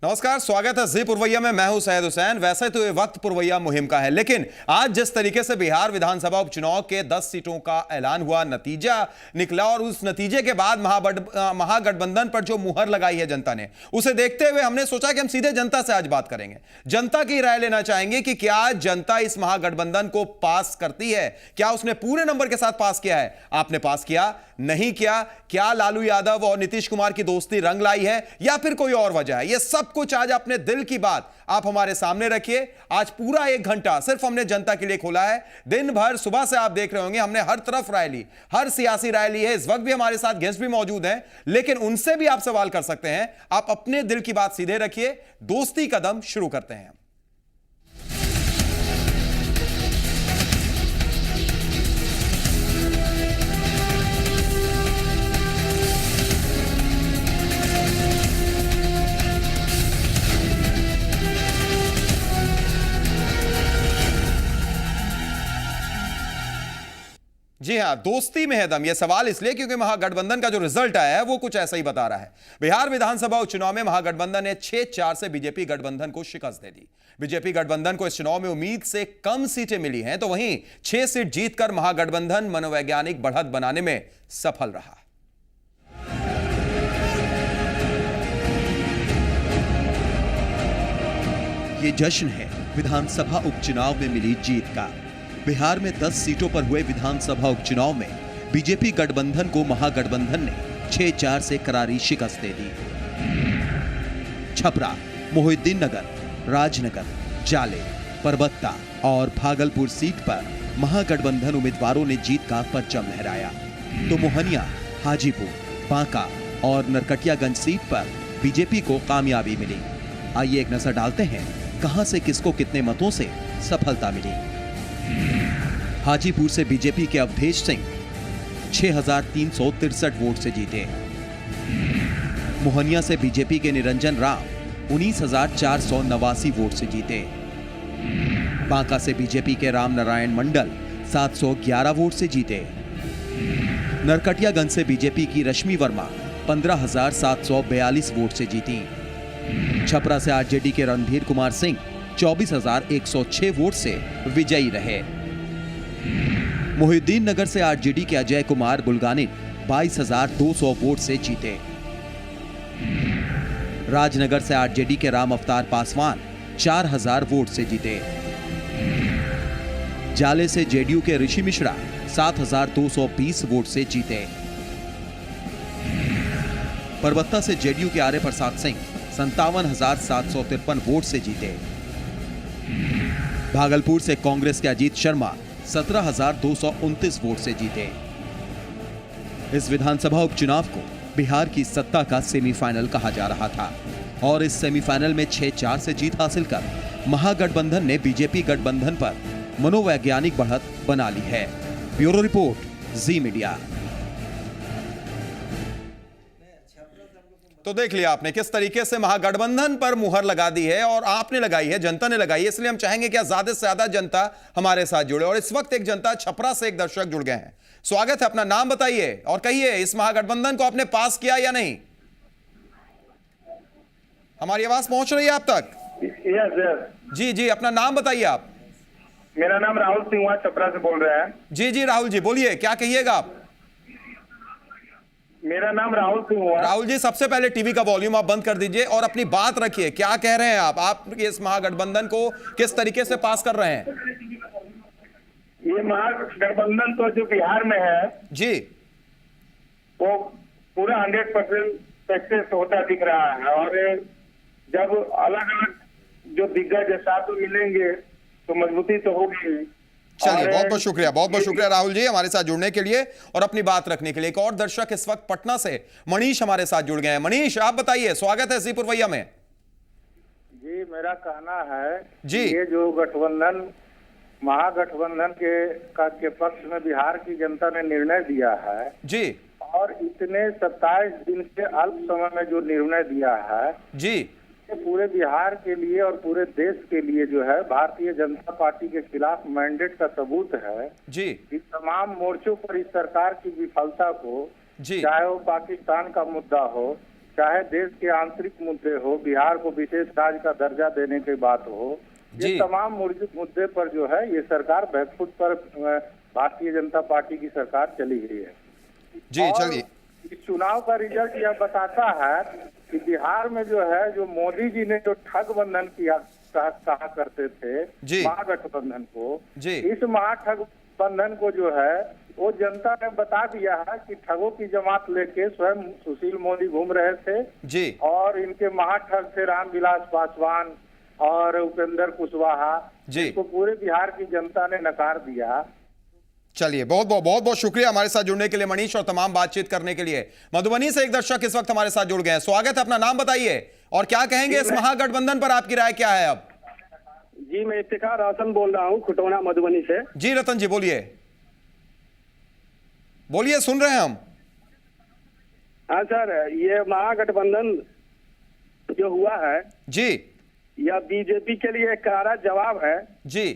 नमस्कार, स्वागत है जी पुरवैया में। मैं हूं सैयद हुसैन। वैसे तो ये वक्त पुरवैया मुहिम का है, लेकिन आज जिस तरीके से बिहार विधानसभा उपचुनाव के 10 सीटों का ऐलान हुआ, नतीजा निकला और उस नतीजे के बाद महागठबंधन पर जो मुहर लगाई है जनता ने, उसे देखते हुए हमने सोचा कि हम सीधे जनता से आज बात करेंगे। जनता की राय लेना चाहेंगे कि क्या जनता इस महागठबंधन को पास करती है, क्या उसने पूरे नंबर के साथ पास किया है। आपने पास किया, नहीं किया, क्या लालू यादव और नीतीश कुमार की दोस्ती रंग लाई है या फिर कोई और वजह है। यह सब कुछ आज अपने दिल की बात आप हमारे सामने रखिए। आज पूरा 1 घंटा सिर्फ हमने जनता के लिए खोला है। दिन भर सुबह से आप देख रहे होंगे हमने हर तरफ राय ली, हर सियासी राय ली है। इस वक्त भी हमारे साथ गेस्ट भी मौजूद हैं, लेकिन उनसे भी आप सवाल कर सकते हैं। आप अपने दिल की बात सीधे रखिए। दोस्ती कदम शुरू करते हैं। जी हां, दोस्ती में है दम। यह सवाल इसलिए क्योंकि महागठबंधन का जो रिजल्ट आया है वो कुछ ऐसा ही बता रहा है। बिहार विधानसभा उपचुनाव में महागठबंधन ने 6-4 से बीजेपी गठबंधन को शिकस्त दे दी। बीजेपी गठबंधन को इस चुनाव में उम्मीद से कम सीटें मिली हैं, तो वहीं 6 सीट जीतकर महागठबंधन मनोवैज्ञानिक बढ़त बनाने में सफल रहा। ये जश्न है विधानसभा उपचुनाव में मिली जीत का। बिहार में 10 सीटों पर हुए विधानसभा उपचुनाव में बीजेपी गठबंधन को महागठबंधन ने 6-4 से करारी शिकस्त दे दी। छपरा, मोहिउद्दीन नगर, राजनगर, जाले, परबत्ता और भागलपुर सीट पर महागठबंधन उम्मीदवारों ने जीत का परचम लहराया, तो मोहनिया, हाजीपुर, बांका और नरकटियागंज सीट पर बीजेपी को कामयाबी मिली। आइए एक नजर डालते हैं कहां से किसको कितने मतों से सफलता मिली। हाजीपुर से बीजेपी के अवधेश सिंह 6,363 वोट से जीते। मोहनिया से बीजेपी के निरंजन राम 19,489 वोट से जीते। बांका से बीजेपी के राम नारायण मंडल 711 वोट से जीते। नरकटियागंज से बीजेपी की रश्मि वर्मा 15,742 वोट से जीती। छपरा से आरजेडी के रणधीर कुमार सिंह 24,106 वोट से विजयी रहे। मोहिउद्दीन नगर से आरजेडी के अजय कुमार बुल्गानिन 22,200 वोट से जीते। राजनगर से आरजेडी के राम अवतार पासवान 4,000 वोट से जीते। जाले से जेडीयू के ऋषि मिश्रा 7,220 वोट से जीते। परबत्ता से जेडीयू के आर्य प्रसाद सिंह 57,753 वोट से जीते। भागलपुर से कांग्रेस के अजीत शर्मा 17,229 वोट से जीते। इस विधानसभा उपचुनाव को बिहार की सत्ता का सेमीफाइनल कहा जा रहा था और इस सेमीफाइनल में 6-4 से जीत हासिल कर महागठबंधन ने बीजेपी गठबंधन पर मनोवैज्ञानिक बढ़त बना ली है। ब्यूरो रिपोर्ट, जी मीडिया। तो देख लिया आपने किस तरीके से महागठबंधन पर मुहर लगा दी है, और आपने लगाई है, जनता ने लगाई है। इसलिए हम चाहेंगे कि ज्यादा से ज्यादा जनता हमारे साथ जुड़े, और इस वक्त एक जनता छपरा से एक दर्शक जुड़ गए हैं। स्वागत है, अपना नाम बताइए और कहिए इस महागठबंधन को आपने पास किया या नहीं। हमारी आवाज पहुंच रही है आप तक? जी जी, अपना नाम बताइए आप। मेरा नाम राहुल सिंह हुआ, छपरा से बोल रहे हैं। जी जी राहुल जी, बोलिए, क्या कहिएगा आप? मेरा नाम राहुल सिंह हुआ। राहुल जी, सबसे पहले टीवी का वॉल्यूम आप बंद कर दीजिए और अपनी बात रखिए। क्या कह रहे हैं आप इस महागठबंधन को किस तरीके से पास कर रहे हैं? ये महागठबंधन तो जो बिहार में है जी, वो पूरा 100% सक्सेस होता दिख रहा है, और जब अलग अलग जो दिग्गज साथ मिलेंगे तो मजबूती तो होगी। चलिए, बहुत बहुत शुक्रिया, बहुत बहुत शुक्रिया राहुल जी हमारे साथ जुड़ने के लिए और अपनी बात रखने के लिए। एक और दर्शक इस वक्त पटना से मनीष हमारे साथ जुड़ गए हैं। मनीष, आप बताइए, स्वागत है जी पुरवैया में। जी, मेरा कहना है जी, ये जो गठबंधन महागठबंधन के पक्ष में बिहार की जनता ने निर्णय दिया है जी, और इतने 27 दिन के अल्प समय में जो निर्णय दिया है जी, पूरे बिहार के लिए और पूरे देश के लिए जो है भारतीय जनता पार्टी के खिलाफ मैंडेट का सबूत है जी, कि तमाम मोर्चों पर इस सरकार की विफलता को, जी, चाहे वो पाकिस्तान का मुद्दा हो, चाहे देश के आंतरिक मुद्दे हो, बिहार को विशेष राज्य का दर्जा देने की बात हो, ये तमाम मुद्दे पर जो है ये सरकार बैकफुट पर भारतीय जनता पार्टी की सरकार चली गई है। जी चलिए, इस चुनाव का रिजल्ट यह बताता है कि बिहार में जो है, जो मोदी जी ने जो ठग बंधन किया कहा करते थे महागठबंधन को, इस महागठबंधन को जो है वो जनता ने बता दिया है कि ठगों की जमात लेके स्वयं सुशील मोदी घूम रहे थे जी, और इनके महाठग थे रामविलास पासवान और उपेंद्र कुशवाहा जी, इसको पूरे बिहार की जनता ने नकार दिया। चलिए, बहुत बहुत शुक्रिया हमारे साथ जुड़ने के लिए मनीष, और तमाम बातचीत करने के लिए। मधुबनी से एक दर्शक इस वक्त हमारे साथ जुड़ गए हैं। स्वागत है, अपना नाम बताइए और क्या कहेंगे इस महागठबंधन पर, आपकी राय क्या है अब? जी, मैं इफ्तिखार हसन बोल रहा हूँ खुटौना मधुबनी से। जी रतन जी बोलिए, बोलिए, सुन रहे हैं हम। हाँ सर, ये महागठबंधन जो हुआ है जी, यह बीजेपी के लिए एक करारा जवाब है जी,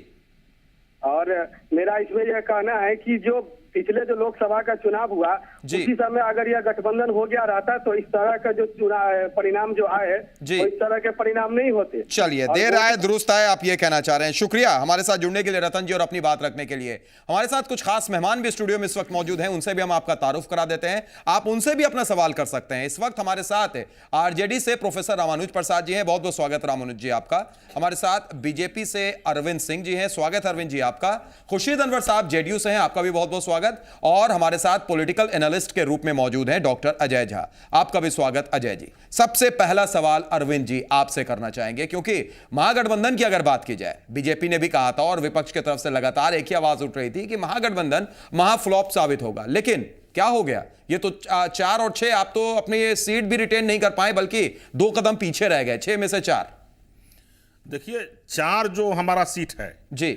और मेरा इसमें यह कहना है कि जो पिछले जो लोकसभा का चुनाव हुआ उसी समय अगर यह गठबंधन हो गया रहता तो इस तरह का जो चुनाव परिणाम जो आए तो इस तरह के परिणाम नहीं होते। चलिए, देर आए दुरुस्त आए, आप ये कहना चाह रहे हैं। शुक्रिया हमारे साथ जुड़ने के लिए रतन जी और अपनी बात रखने के लिए। हमारे साथ कुछ खास मेहमान भी स्टूडियो में इस वक्त मौजूद हैं, उनसे भी हम आपका तारुफ करा देते हैं, आप उनसे भी अपना सवाल कर सकते हैं। इस वक्त हमारे साथ आरजेडी से प्रोफेसर रामानुज प्रसाद जी हैं, बहुत बहुत स्वागत रामानुज जी आपका। हमारे साथ बीजेपी से अरविंद सिंह जी हैं, स्वागत अरविंद जी आपका। खुर्शीद अनवर साहब जेडीयू से हैं, आपका भी बहुत बहुत स्वागत। और हमारे साथ पॉलिटिकल एनालिस्ट के रूप में मौजूद हैं डॉक्टर अजय झा, आपका भी स्वागत अजय जी। सबसे पहला सवाल अरविंद जी आपसे करना चाहेंगे, क्योंकि महागठबंधन की अगर बात की जाए, बीजेपी ने भी कहा था और विपक्ष की तरफ से लगातार एक ही आवाज उठ रही थी कि महागठबंधन महाफ्लॉप साबित होगा, लेकिन क्या हो गया? ये तो 4 और 6, आप तो अपनी सीट भी रिटेन नहीं कर पाए, बल्कि 2 कदम पीछे रह गए, 6 में से 4। देखिए, 4 जो हमारा सीट है जी,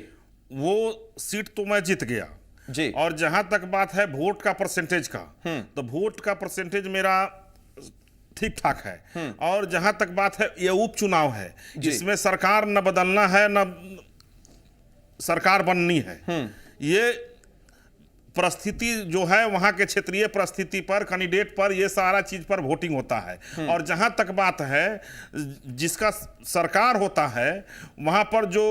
वो सीट तो मैं जीत गया जी, और जहां तक बात है वोट का परसेंटेज का, तो वोट का परसेंटेज मेरा ठीक ठाक है। और जहां तक बात है ये उपचुनाव है, इसमें सरकार न बदलना है न सरकार बननी है। ये परिस्थिति जो है वहां के क्षेत्रीय परिस्थिति पर, कैंडिडेट पर, ये सारा चीज पर वोटिंग होता है। और जहां तक बात है जिसका सरकार होता है वहां पर जो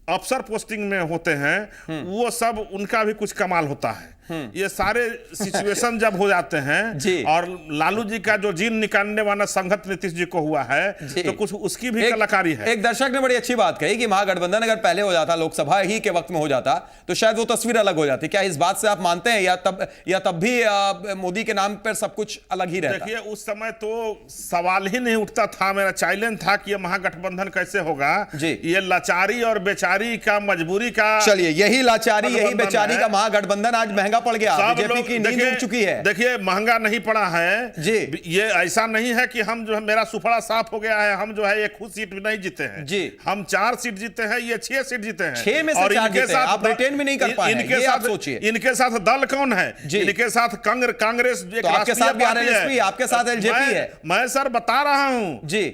अफसर पोस्टिंग में होते हैं वो सब उनका भी कुछ कमाल होता है। ये सारे सिचुएशन जब हो जाते हैं और लालू जी का जो जीन निकालने वाला संगत नीतीश जी को हुआ है तो कुछ उसकी भी कलाकारी है। एक दर्शक ने बड़ी अच्छी बात कही कि महागठबंधन अगर पहले हो जाता, लोकसभा ही के वक्त में हो जाता, तो शायद वो तस्वीर अलग हो जाती। क्या इस बात से आप मानते हैं, या तब भी मोदी के नाम पर सब कुछ अलग ही रहता? देखिए, उस समय तो सवाल ही नहीं उठता था, मेरा चैलेंज था कि ये महागठबंधन कैसे होगा। ये लाचारी और बेचारी का, मजबूरी का, चलिए यही लाचारी यही बेचारी का महागठबंधन आज महंगा पड़ गया, बीजेपी की नींद उड़ चुकी है। देखिए, महंगा नहीं पड़ा है जी, ये ऐसा नहीं है कि हम जो है मेरा सुफड़ा साफ हो गया है, हम जो है एक खुद सीट नहीं जीते हैं जी, हम 4 सीट जीते हैं, ये 6 सीट जीते हैं, 6 में से 4 जीते हैं, आप रिटेन भी नहीं कर पाए। इनके साथ सोचिए, इनके साथ दल कौन है? इनके साथ कांग्रेस, आपके साथ आरएलएसपी, आपके साथ एलजेपी है। मैं सर बता रहा हूं जी,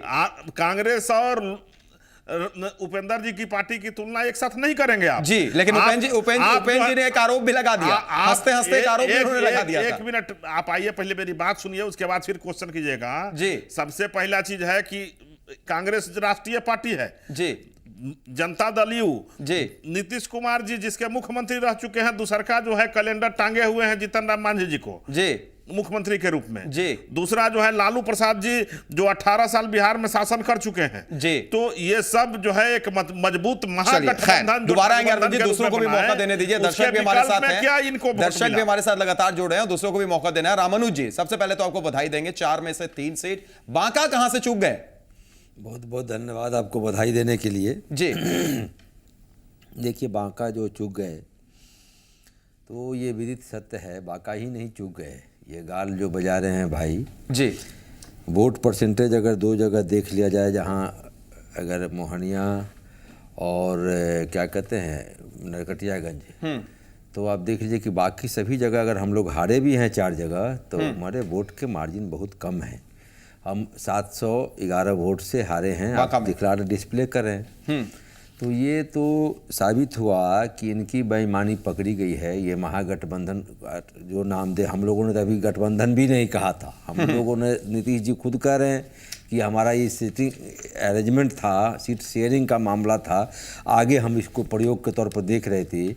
कांग्रेस और उपेंद्र जी की पार्टी की तुलना एक साथ नहीं करेंगे आप जी, लेकिन उपेंद्र जी ने एक आरोप भी लगा दिया, हंसते हंसते एक आरोप भी उन्होंने लगा दिया। एक मिनट आप आइए, पहले मेरी बात सुनिए, उसके बाद फिर क्वेश्चन कीजिएगा जी। सबसे पहला चीज है कि कांग्रेस राष्ट्रीय पार्टी है जी, जनता दल यू जी, नीतीश कुमार जी जिसके मुख्यमंत्री रह चुके हैं, दूसरा जो है कैलेंडर टांगे हुए हैं जीतन राम मांझी जी को जी मुख्यमंत्री के रूप में जी, दूसरा जो है लालू प्रसाद जी जो 18 साल बिहार में शासन कर चुके हैं जी। तो ये सब जो है एक मजबूत महागठबंधन। दोबारा आएंगे, दूसरों को भी मौका देने दीजिए, दर्शक भी हमारे साथ हैं, क्या इनको दर्शक भी हमारे साथ लगातार जुड़ रहे हैं, दूसरों को भी मौका देना है। रामानुज जी, सबसे पहले तो आपको बधाई देंगे, 4 में से 3 सीट। बांका कहां से चूक गए? बहुत बहुत धन्यवाद आपको बधाई देने के लिए जी। देखिए, बांका जो चूक गए तो ये विदित सत्य है, बांका ही नहीं चूक गए, ये गाल जो बजा रहे हैं भाई जी। वोट परसेंटेज अगर 2 जगह देख लिया जाए, जहां अगर मोहनिया और क्या कहते हैं नरकटियागंज, तो आप देख लीजिए कि बाकी सभी जगह अगर हम लोग हारे भी हैं 4 जगह, तो हमारे वोट के मार्जिन बहुत कम है। हम 711 वोट से हारे हैं, आप दिखला डिस्प्ले कर रहे हैं। तो ये तो साबित हुआ कि इनकी बेईमानी पकड़ी गई है। ये महागठबंधन जो नाम दे, हम लोगों ने तो अभी गठबंधन भी नहीं कहा था। हम लोगों ने, नीतीश जी खुद कह रहे हैं कि हमारा ये सीटिंग अरेंजमेंट था, सीट शेयरिंग का मामला था, आगे हम इसको प्रयोग के तौर पर देख रहे थे।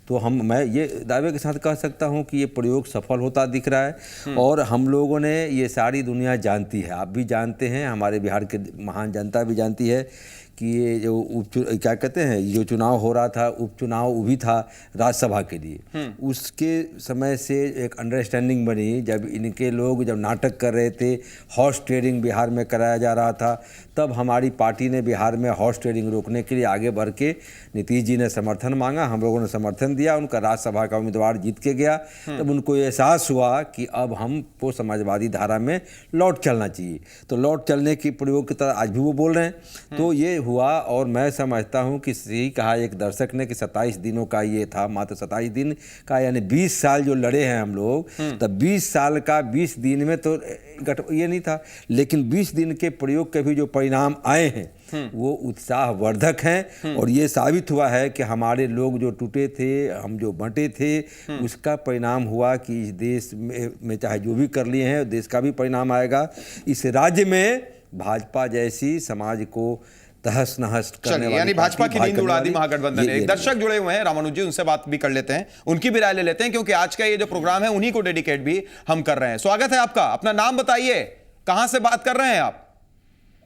तो मैं ये दावे के साथ कह सकता हूँ कि ये प्रयोग सफल होता दिख रहा है। और हम लोगों ने, ये सारी दुनिया जानती है, आप भी जानते हैं, हमारे बिहार के महान जनता भी जानती है कि ये जो क्या कहते हैं, जो चुनाव हो रहा था, उपचुनाव वो भी था राज्यसभा के लिए। उसके समय से एक अंडरस्टैंडिंग बनी, जब इनके लोग जब नाटक कर रहे थे, हॉर्स ट्रेडिंग बिहार में कराया जा रहा था, तब हमारी पार्टी ने बिहार में हॉर्स ट्रेडिंग रोकने के लिए आगे बढ़ के नीतीश जी ने समर्थन मांगा, हम लोगों ने समर्थन दिया, उनका राज्यसभा का उम्मीदवार जीत के गया। तब उनको एहसास हुआ कि अब हमको समाजवादी धारा में लौट चलना चाहिए। तो लौट चलने की प्रयोग की तरह आज भी वो बोल रहे हैं। तो ये हुआ, और मैं समझता हूँ कि सही कहा एक दर्शक ने कि 27 दिनों का ये था, मात्र 27 दिन का, यानी 20 साल जो लड़े हैं हम लोग, तब 20 साल का 20 दिन में तो ये नहीं था, लेकिन 20 दिन के प्रयोग के भी जो परिणाम आए हैं वो उत्साहवर्धक हैं। और ये साबित हुआ है कि हमारे लोग जो टूटे थे, हम जो बंटे थे, उसका परिणाम हुआ कि इस देश में चाहे जो भी कर लिए हैं, देश का भी परिणाम आएगा। इस राज्य में भाजपा जैसी समाज को तहस नहस करने वाली, यानी भाजपा की नींद उड़ा दी महागठबंधन ने। एक दर्शक जुड़े हुए हैं रामानुज जी, उनसे बात भी कर लेते हैं, उनकी भी राय ले लेते हैं, क्योंकि आज का ये जो प्रोग्राम है उन्हीं को डेडिकेट भी हम कर रहे हैं। स्वागत है आपका, अपना नाम बताइए, कहां से बात कर रहे हैं आप?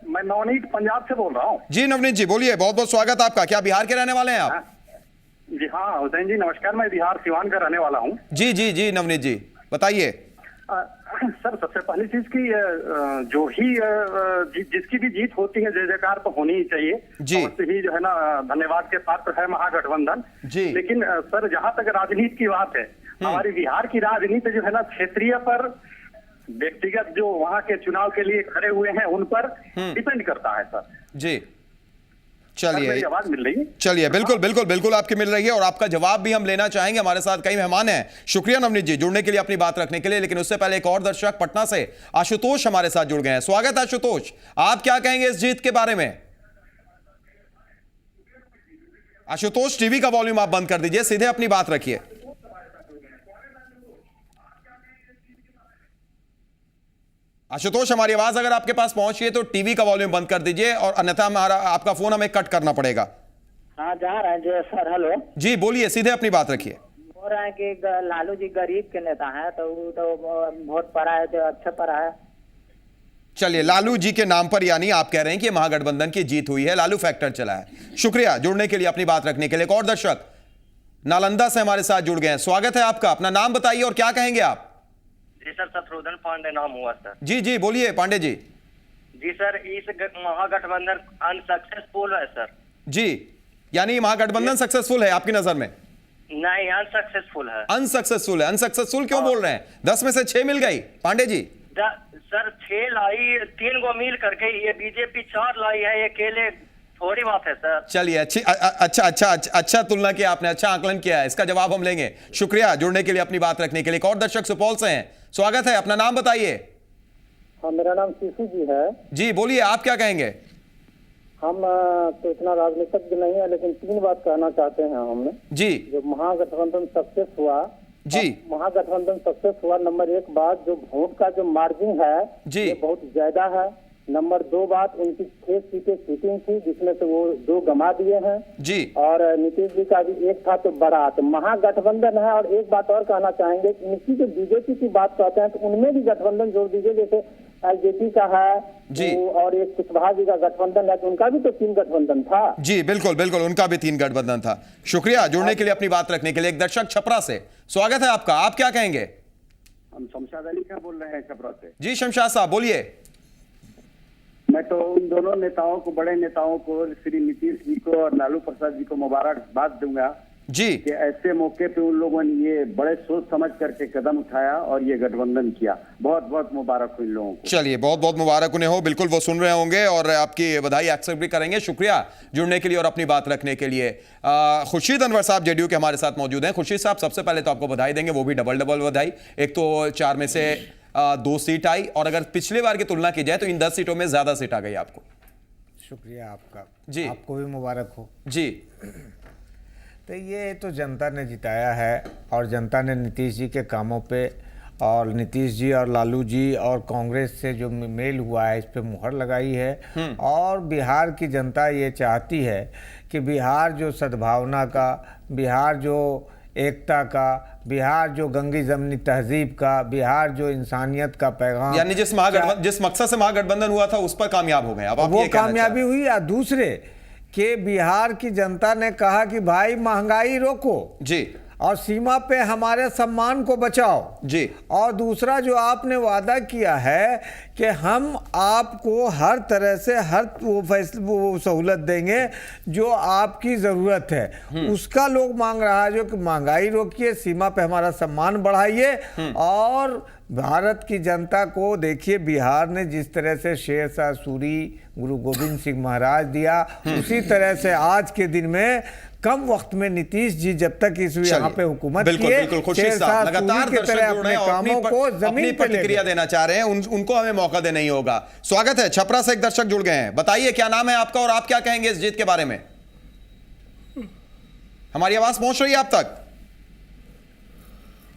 मैं नवनीत पंजाब से बोल रहा हूँ। जी नवनीत जी बोलिए, बहुत बहुत स्वागत आपका। क्या बिहार के रहने वाले हैं आप? जी हाँ हुसैन जी नमस्कार, मैं बिहार सिवान का रहने वाला हूँ। जी जी जी नवनीत जी बताइए। सर सबसे पहली चीज की जो ही जिसकी भी जीत होती है जय जयकार तो होनी ही चाहिए जी। अवश्य ही जो है ना धन्यवाद के पात्र है महागठबंधन जी। लेकिन सर जहां तक राजनीति की बात है, हमारी बिहार की राजनीति जो है ना क्षेत्रीय पर, व्यक्तिगत जो वहां के चुनाव के लिए खड़े हुए हैं उन पर डिपेंड करता है सर। जी चलिए, आवाज मिल रही है? चलिए बिल्कुल बिल्कुल बिल्कुल आपकी मिल रही है, और आपका जवाब भी हम लेना चाहेंगे। हमारे साथ कई मेहमान हैं। शुक्रिया नवनीत जी जुड़ने के लिए, अपनी बात रखने के लिए। लेकिन उससे पहले एक और दर्शक पटना से आशुतोष हमारे साथ जुड़ गए हैं। स्वागत है आशुतोष, आप क्या कहेंगे इस जीत के बारे में? आशुतोष टीवी का वॉल्यूम आप बंद कर दीजिए, सीधे अपनी बात रखिए। आशुतोष हमारी आवाज अगर आपके पास पहुंची है तो टीवी का वॉल्यूम बंद कर दीजिए, और अन्यथा हमारा आपका फोन हमें कट करना पड़ेगा। हाँ जा रहे हैं जी सर। हेलो जी बोलिए, सीधे अपनी बात रखिए। बोल रहे हैं कि लालू जी गरीब के नेता हैं, तो वो तो वोट पड़ा है तो अच्छा पड़ा है। चलिए, लालू जी के नाम पर यानी आप कह रहे हैं कि महागठबंधन की जीत हुई है, लालू फैक्टर चला है। शुक्रिया जुड़ने के लिए, अपनी बात रखने के लिए। एक और दर्शक नालंदा से हमारे साथ जुड़ गए हैं। स्वागत है आपका, अपना नाम बताइए और क्या कहेंगे आप? जी सर, शत्रुघ्न पांडे नाम हुआ सर। जी जी बोलिए पांडे जी। जी सर, इस महागठबंधन अनसक्सेसफुल है सर। जी, यानी महागठबंधन सक्सेसफुल है आपकी नजर में? नहीं, अनसक्सेसफुल है। अनसक्सेसफुल है? अनसक्सेसफुल क्यों बोल रहे हैं? 10 में से 6 मिल गई पांडे जी? सर 6 लाई, 3 को मिल करके, ये बीजेपी 4 लाई है, ये अकेले थोड़ी बात है सर। चलिए, अच्छा तुलना किया आपने, अच्छा आकलन किया है, इसका जवाब हम लेंगे। शुक्रिया जुड़ने के लिए, अपनी बात रखने के लिए। एक और दर्शक सुपौल से हैं। स्वागत है, अपना नाम बताइए। हाँ मेरा नाम सीसू जी है। जी बोलिए, आप क्या कहेंगे? हम तो इतना राजनीतिज्ञ नहीं है, लेकिन 3 बात कहना चाहते हैं हमने। जी। जो महागठबंधन सक्सेस हुआ जी, महागठबंधन सक्सेस हुआ, नंबर 1 बात, जो वोट का जो मार्जिन है जी, ये बहुत ज्यादा है। नंबर 2 बात, उनकी 6 सीटें सीटिंग थी, जिसमें से वो 2 गंवा दिए हैं जी। और नीतीश जी का भी 1 था, तो बड़ा तो महागठबंधन है। और एक बात और कहना चाहेंगे, इनकी जो बीजेपी की बात कहते हैं तो उनमें भी गठबंधन जोड़ दीजिए, जैसे एलजेपी का है जी, और एक कुशवाहा जी का गठबंधन है, तो उनका भी तो 3 गठबंधन था। जी बिल्कुल बिल्कुल, उनका भी 3 गठबंधन था। शुक्रिया जुड़ने के लिए, अपनी बात रखने के लिए। एक दर्शक छपरा से, स्वागत है आपका, आप क्या कहेंगे? हम शमशाद अली का बोल रहे हैं छपरा से। जी शमशाद साहब बोलिए। मैं तो उन दोनों नेताओं को, बड़े नेताओं को, श्री नीतीश जी को और लालू प्रसाद जी को मुबारकबाद दूंगा जी कि ऐसे मौके पे उन लोगों ने ये बड़े सोच समझ करके कदम उठाया और ये गठबंधन किया। बहुत बहुत मुबारक हो इन लोगों को। चलिए, बहुत बहुत मुबारक उन्हें हो। बिल्कुल वो सुन रहे होंगे और आपकी बधाई एक्सेप्ट भी करेंगे। शुक्रिया जुड़ने के लिए और अपनी बात रखने के लिए। खुर्शीद अनवर साहब जेडीयू के हमारे साथ मौजूद हैं। खुर्शीद साहब, सबसे पहले तो आपको बधाई देंगे, वो भी डबल बधाई। एक तो 4 में से 2 सीट आई, और अगर पिछले बार की तुलना की जाए तो इन 10 सीटों में ज्यादा सीट आ गई आपको। शुक्रिया आपका जी। आपको भी मुबारक हो जी। तो ये तो जनता ने जिताया है और जनता ने नीतीश जी के कामों पे और नीतीश जी और लालू जी और कांग्रेस से जो मेल हुआ है इस पे मुहर लगाई है। और बिहार की जनता ये चाहती है कि बिहार जो सद्भावना का, बिहार जो एकता का, बिहार जो गंगी जमनी तहजीब का, बिहार जो इंसानियत का पैगाम, यानी जिस मकसद से महागठबंधन हुआ था उस पर कामयाब हो गए। अब आप वो ये कहना कामयाबी हुई। या दूसरे कि बिहार की जनता ने कहा कि भाई महंगाई रोको जी और सीमा पे हमारे सम्मान को बचाओ जी। और दूसरा जो आपने वादा किया है कि हम आपको हर तरह से हर वो सहूलत देंगे जो आपकी ज़रूरत है, उसका लोग मांग रहा है। जो कि महंगाई रोकिए, सीमा पे हमारा सम्मान बढ़ाइए। और भारत की जनता को देखिए, बिहार ने जिस तरह से शेर शाह सूरी, गुरु गोविंद सिंह महाराज दिया, उसी तरह से आज के दिन में कम वक्त में नीतीश जी जब तक इस यहाँ पे हुकूमत किए, लगातार अपनी प्रतिक्रिया देना चाह रहे हैं, उनको हमें मौका देना ही होगा। स्वागत है, छपरा से एक दर्शक जुड़ गए हैं। बताइए क्या नाम है आपका और आप क्या कहेंगे इस जीत के बारे में? हमारी आवाज पहुंच रही है आप तक?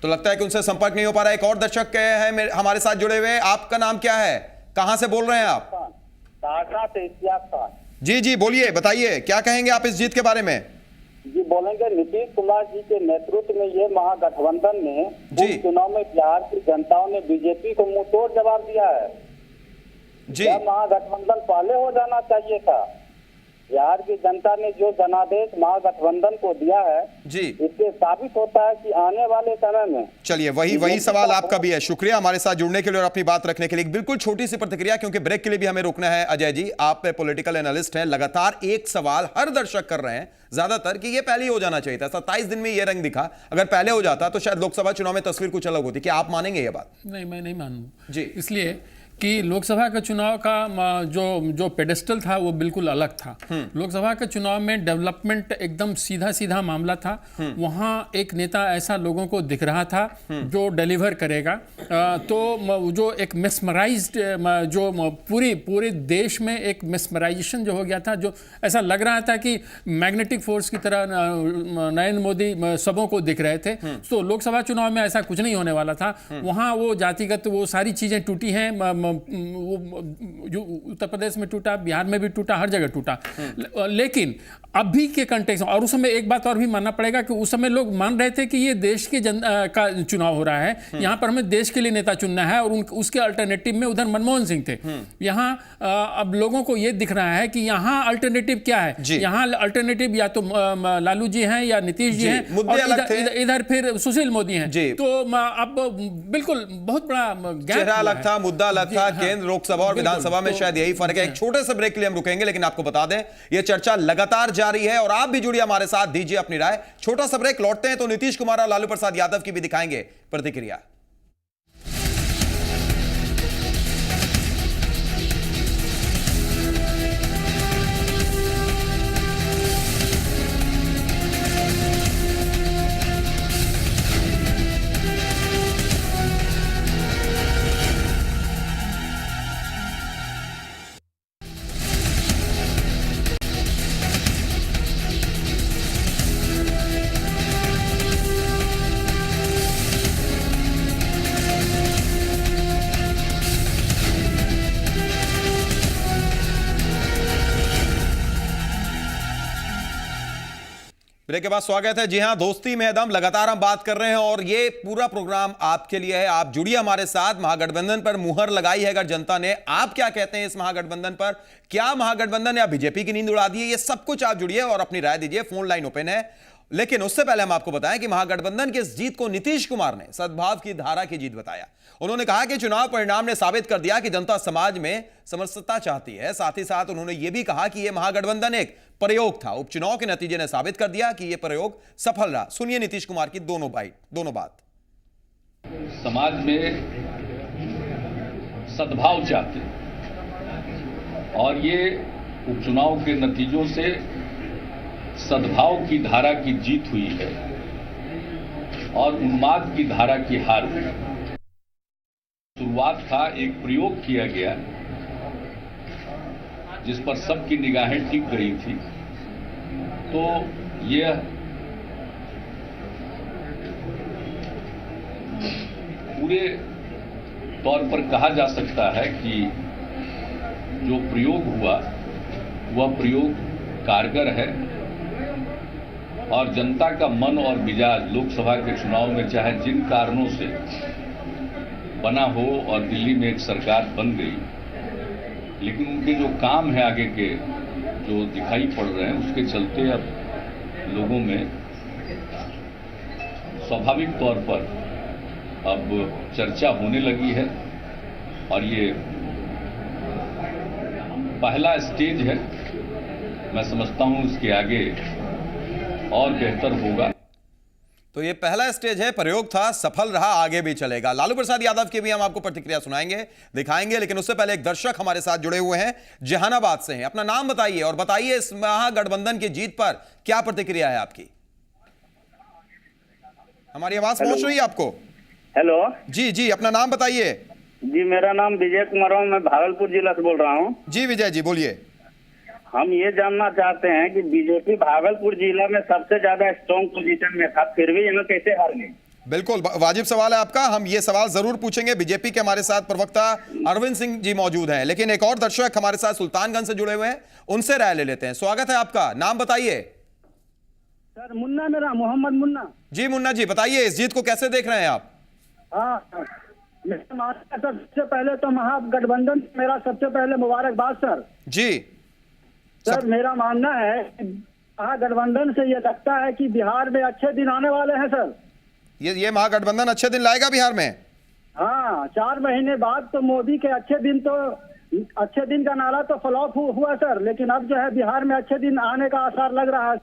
तो लगता है कि उनसे संपर्क नहीं हो पा रहा है। एक और दर्शक है हमारे साथ जुड़े हुए। आपका नाम क्या है, कहां से बोल रहे हैं आप? सहरसा से इश्तियाक खान। जी जी बोलिए, बताइए क्या कहेंगे आप इस जीत के बारे में? जी बोलेंगे, नीतीश कुमार जी के नेतृत्व में ये महागठबंधन ने चुनाव में बिहार की जनताओं ने बीजेपी को मुंह तोड़ जवाब दिया है जी। यह महागठबंधन पहले हो जाना चाहिए था। बिहार की जनता ने जो जनादेश महागठबंधन को दिया है जी, इससे साबित होता है कि आने वाले समय में। चलिए वही सवाल आपका भी है। शुक्रिया हमारे साथ जुड़ने के लिए और अपनी बात रखने के लिए। बिल्कुल छोटी सी प्रतिक्रिया, क्योंकि ब्रेक के लिए भी हमें रुकना है। अजय जी, आप पॉलिटिकल एनालिस्ट हैं, लगातार एक सवाल हर दर्शक कर रहे हैं ज्यादातर कि ये पहले ही हो जाना चाहिए था। 27 दिन में ये रंग दिखा, अगर पहले हो जाता तो शायद लोकसभा चुनाव में तस्वीर कुछ अलग होती। क्या आप मानेंगे ये बात? नहीं, मैं नहीं मानूं जी। इसलिए कि लोकसभा का चुनाव का जो पेडेस्टल था वो बिल्कुल अलग था। लोकसभा के चुनाव में डेवलपमेंट एकदम सीधा सीधा मामला था। वहाँ एक नेता ऐसा लोगों को दिख रहा था जो डिलीवर करेगा। तो जो एक मिसमराइज्ड, जो पूरे देश में एक मिसमराइजेशन जो हो गया था, जो ऐसा लग रहा था कि मैग्नेटिक फोर्स की तरह नरेंद्र मोदी सबों को दिख रहे थे। तो लोकसभा चुनाव में ऐसा कुछ नहीं होने वाला था। वहाँ वो जातिगत वो सारी चीज़ें टूटी हैं। वो जो उत्तर प्रदेश में टूटा, बिहार में भी टूटा, हर जगह टूटा। लेकिन अभी के कंटेक्स्ट और उस समय एक बात और भी मानना पड़ेगा कि उस समय लोग मान रहे थे कि ये देश के का चुनाव हो रहा है, यहाँ पर हमें देश के लिए नेता चुनना है। और उसके अल्टरनेटिव में उधर मनमोहन सिंह थे। यहाँ अब लोगों को ये दिख रहा है कि यहाँ अल्टरनेटिव क्या है। यहाँ अल्टरनेटिव या तो लालू जी हैं या नीतीश जी हैं, और इधर फिर सुशील मोदी हैं। तो अब बिल्कुल बहुत बड़ा चेहरा अलग था, मुद्दा अलग था। केंद्र, लोकसभा और विधानसभा में शायद यही फर्क है। एक छोटे से ब्रेक के लिए हम रुकेंगे, लेकिन आपको बता दें यह चर्चा लगातार जारी है और आप भी जुड़िए हमारे साथ, दीजिए अपनी राय। छोटा सा ब्रेक, लौटते हैं तो नीतीश कुमार और लालू प्रसाद यादव की भी दिखाएंगे प्रतिक्रिया। ब्रेक के बाद स्वागत है। जी हां, दोस्ती में दम लगातार हम बात कर रहे हैं और ये पूरा प्रोग्राम आपके लिए है। आप जुड़िए हमारे साथ। महागठबंधन पर मुहर लगाई है अगर जनता ने, आप क्या कहते हैं इस महागठबंधन पर? क्या महागठबंधन या बीजेपी की नींद उड़ा दी है? ये सब कुछ आप जुड़िए और अपनी राय दीजिए। फोन लाइन ओपन है, लेकिन उससे पहले हम आपको बताएं कि महागठबंधन की इस जीत को नीतीश कुमार ने सद्भाव की धारा की जीत बताया। उन्होंने कहा कि चुनाव परिणाम ने साबित कर दिया कि जनता समाज में समरसता चाहती है। साथ ही साथ उन्होंने यह भी कहा कि यह महागठबंधन एक प्रयोग था। उपचुनाव के नतीजे ने साबित कर दिया कि यह प्रयोग सफल रहा। सुनिए नीतीश कुमार की दोनों बात। समाज में सद्भाव चाहते और ये उपचुनाव के नतीजों से सद्भाव की धारा की जीत हुई है और उन्माद की धारा की हार हुई। शुरुआत था, एक प्रयोग किया गया जिस पर सबकी निगाहें टिक गई थी। तो यह पूरे तौर पर कहा जा सकता है कि जो प्रयोग हुआ वह प्रयोग कारगर है और जनता का मन और मिजाज लोकसभा के चुनाव में चाहे जिन कारणों से बना हो और दिल्ली में एक सरकार बन गई, लेकिन उनके जो काम है आगे के जो दिखाई पड़ रहे हैं उसके चलते अब लोगों में स्वाभाविक तौर पर अब चर्चा होने लगी है और ये पहला स्टेज है। मैं समझता हूं इसके आगे और बेहतर होगा। तो ये पहला स्टेज है, प्रयोग था, सफल रहा, आगे भी चलेगा। लालू प्रसाद यादव की भी हम आपको प्रतिक्रिया सुनाएंगे, दिखाएंगे, लेकिन उससे पहले एक दर्शक हमारे साथ जुड़े हुए हैं, जहानाबाद से हैं। अपना नाम बताइए और बताइए इस महागठबंधन की जीत पर क्या प्रतिक्रिया है आपकी। हमारी आवाज पहुंच रही है आपको? हेलो जी जी, अपना नाम बताइए। जी, मेरा नाम विजय कुमार है, मैं भागलपुर जिला से बोल रहा हूँ। जी विजय जी, बोलिए। हम ये जानना चाहते हैं कि बीजेपी भागलपुर जिला में सबसे ज्यादा स्ट्रॉन्ग पोजीशन में था, फिर भी यहाँ कैसे हार गई? बिल्कुल वाजिब सवाल है आपका, हम ये सवाल जरूर पूछेंगे। बीजेपी के हमारे साथ प्रवक्ता अरविंद सिंह जी मौजूद हैं, लेकिन एक और दर्शक हमारे साथ सुल्तानगंज से जुड़े हुए हैं, उनसे राय ले लेते हैं। स्वागत है आपका, नाम बताइए। सर मुन्ना, मेरा मोहम्मद मुन्ना। जी मुन्ना जी, बताइए इस जीत को कैसे देख रहे हैं आप? हाँ, मेरा मानना है सबसे पहले तो महागठबंधन मेरा सबसे पहले मुबारकबाद सर। जी सर, मेरा मानना है कि महागठबंधन से ये लगता है कि बिहार में अच्छे दिन आने वाले हैं सर। ये महागठबंधन अच्छे दिन लाएगा बिहार में? हाँ, 4 महीने बाद तो मोदी के अच्छे दिन का नारा तो फ्लॉप हुआ सर, लेकिन अब जो है बिहार में अच्छे दिन आने का आसार लग रहा है।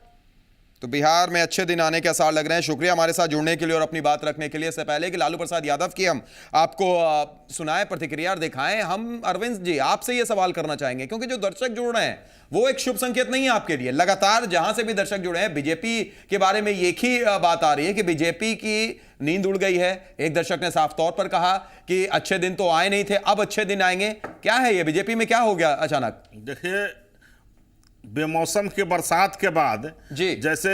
तो बिहार में अच्छे दिन आने के आसार लग रहे हैं। शुक्रिया हमारे साथ जुड़ने के लिए और अपनी बात रखने के लिए। इससे पहले कि लालू प्रसाद यादव की हम आपको सुनाए प्रतिक्रिया और दिखाएं, हम अरविंद जी आपसे ये सवाल करना चाहेंगे, क्योंकि जो दर्शक जुड़ रहे हैं वो एक शुभ संकेत नहीं है आपके लिए। लगातार जहां से भी दर्शक जुड़े हैं बीजेपी के बारे में एक ही बात आ रही है कि बीजेपी की नींद उड़ गई है। एक दर्शक ने साफ तौर पर कहा कि अच्छे दिन तो आए नहीं थे, अब अच्छे दिन आएंगे। क्या है ये, बीजेपी में क्या हो गया अचानक? देखिए, बेमौसम के बरसात के बाद जैसे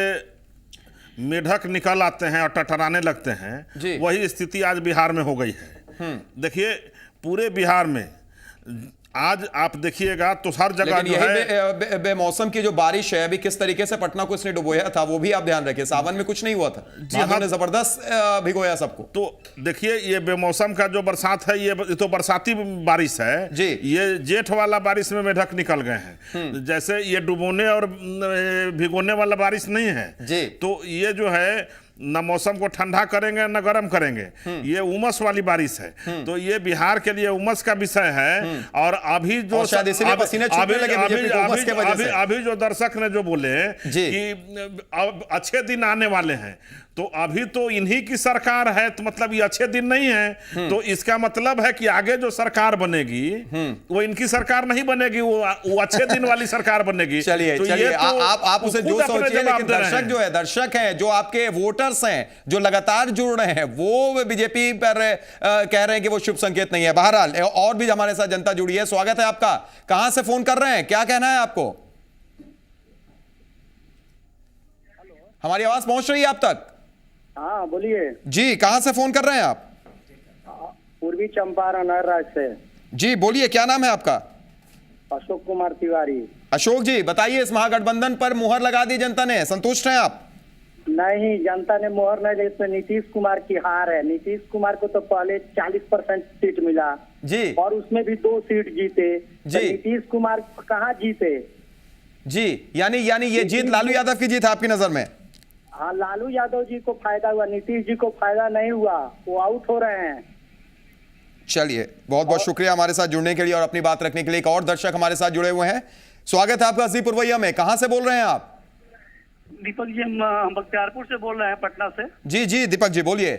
मेढक निकल आते हैं और टटराने लगते हैं, वही स्थिति आज बिहार में हो गई है। देखिए, पूरे बिहार में आज आप देखिएगा तो हर जगह जो है बेमौसम की जो बारिश है, अभी किस तरीके से पटना को इसने डुबोया था वो भी आप ध्यान रखिए। सावन में कुछ नहीं हुआ था, जी ने जबरदस्त भिगोया सबको। तो देखिए, ये बेमौसम का जो बरसात है ये तो बरसाती बारिश है जी। ये जेठ वाला बारिश में मेढक निकल गए हैं, जैसे ये डुबोने और भिगोने वाला बारिश नहीं है जी। तो ये जो है न मौसम को ठंडा करेंगे न गर्म करेंगे, ये उमस वाली बारिश है। तो ये बिहार के लिए उमस का विषय है। और अभी जो अभी जो दर्शक ने जो बोले कि अब अच्छे दिन आने वाले हैं, तो अभी तो इन्हीं की सरकार है, तो मतलब ये अच्छे दिन नहीं है। तो इसका मतलब है कि आगे जो सरकार बनेगी वो इनकी सरकार नहीं बनेगी, वो अच्छे दिन वाली सरकार बनेगी। चलिए तो चलिए, आप उसे जो सोचिए, लेकिन दर्शक हैं जो आपके वोटर्स हैं जो लगातार जुड़ रहे हैं, वो बीजेपी पर कह रहे हैं कि वो शुभ संकेत नहीं है। बहरहाल और भी हमारे साथ जनता जुड़ी है, स्वागत है आपका। कहां से फोन कर रहे हैं, क्या कहना है आपको? हमारी आवाज पहुंच रही है आप तक? हाँ बोलिए जी, कहां से फोन कर रहे हैं आप? पूर्वी चंपारण राज्य से। जी बोलिए, क्या नाम है आपका? अशोक कुमार तिवारी। अशोक जी, बताइए इस महागठबंधन पर मुहर लगा दी जनता ने, संतुष्ट हैं आप? नहीं, जनता ने मोहर नहीं दी, इसमें नीतीश कुमार की हार है। नीतीश कुमार को तो पहले 40% सीट मिला जी, और उसमें भी 2 सीट जीते जी। तो नीतीश कुमार कहाँ जीते जी? यानी ये जीत लालू यादव की जीत है आपकी नजर में? हाँ, लालू यादव जी को फायदा हुआ, नीतीश जी को फायदा नहीं हुआ, वो आउट हो रहे हैं। चलिए, बहुत बहुत शुक्रिया हमारे साथ जुड़ने के लिए और अपनी बात रखने के लिए। एक और दर्शक हमारे साथ जुड़े हुए हैं, स्वागत है आपका अजीपुर पुरवैया में। कहां से बोल रहे हैं आप? दीपक जी, हम बख्तियारपुर से बोल रहे हैं, पटना से। जी जी दीपक जी, बोलिए।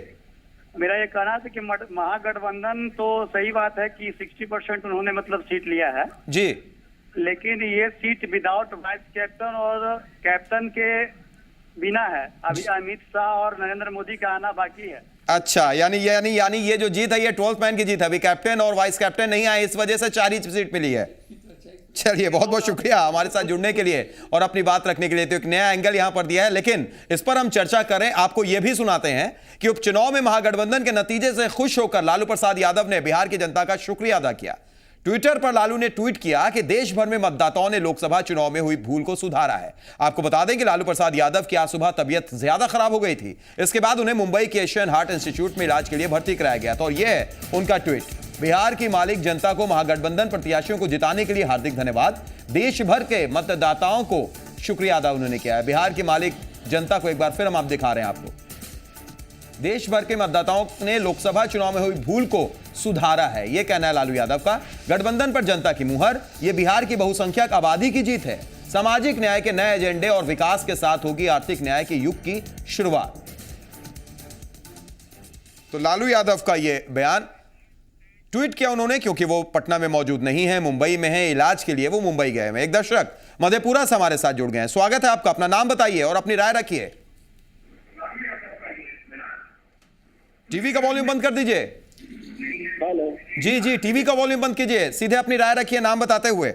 मेरा ये कहना है कि महागठबंधन तो सही बात है कि 60% उन्होंने मतलब सीट लिया है जी, लेकिन ये सीट विदाउट वाइस कैप्टन और कैप्टन के बिना है। अभी अमित शाह और नरेंद्र मोदी का आना बाकी है। अच्छा, यानी ये जो जीत है ये 12th मैन की जीत है। अभी कैप्टन और वाइस कैप्टन नहीं आए, इस वजह से 4 ही सीट मिली है। चलिए, बहुत बहुत शुक्रिया हमारे साथ जुड़ने के लिए और अपनी बात रखने के लिए। तो एक नया एंगल यहां पर दिया है, लेकिन इस पर हम चर्चा करें। आपको यह भी सुनाते हैं कि उपचुनाव में महागठबंधन के नतीजे से खुश होकर लालू प्रसाद यादव ने बिहार की जनता का शुक्रिया अदा किया। ट्विटर पर लालू ने ट्वीट किया कि देश भर में मतदाताओं ने लोकसभा चुनाव में हुई भूल को सुधारा है। आपको बता दें कि लालू प्रसाद यादव की आज सुबह तबीयत ज्यादा खराब हो गई थी। इसके बाद उन्हें मुंबई के एशियन हार्ट इंस्टीट्यूट में इलाज के लिए भर्ती कराया गया था। और यह है उनका ट्वीट। बिहार की मालिक जनता को महागठबंधन प्रत्याशियों को जिताने के लिए हार्दिक धन्यवाद। देश भर के मतदाताओं को शुक्रिया अदा उन्होंने किया है। बिहार की मालिक जनता को एक बार फिर हम आप दिखा रहे हैं आपको। देश भर के मतदाताओं ने लोकसभा चुनाव में हुई भूल को सुधारा है, यह कहना है लालू यादव का। गठबंधन पर जनता की मुहर। यह बिहार की बहुसंख्यक आबादी की जीत है। सामाजिक न्याय के नए एजेंडे और विकास के साथ होगी आर्थिक न्याय के युग की शुरुआत। तो लालू यादव का यह बयान ट्वीट किया उन्होंने, क्योंकि वो पटना में मौजूद नहीं है, मुंबई में है। इलाज के लिए वो मुंबई गए हैं। एक दर्शक मधेपुरा से हमारे साथ जुड़ गए हैं। स्वागत है आपका, अपना नाम बताइए और अपनी राय रखिए। टीवी का वॉल्यूम बंद कर दीजिए। हेलो जी, टीवी का वॉल्यूम बंद कीजिए, सीधे अपनी राय रखिए नाम बताते हुए।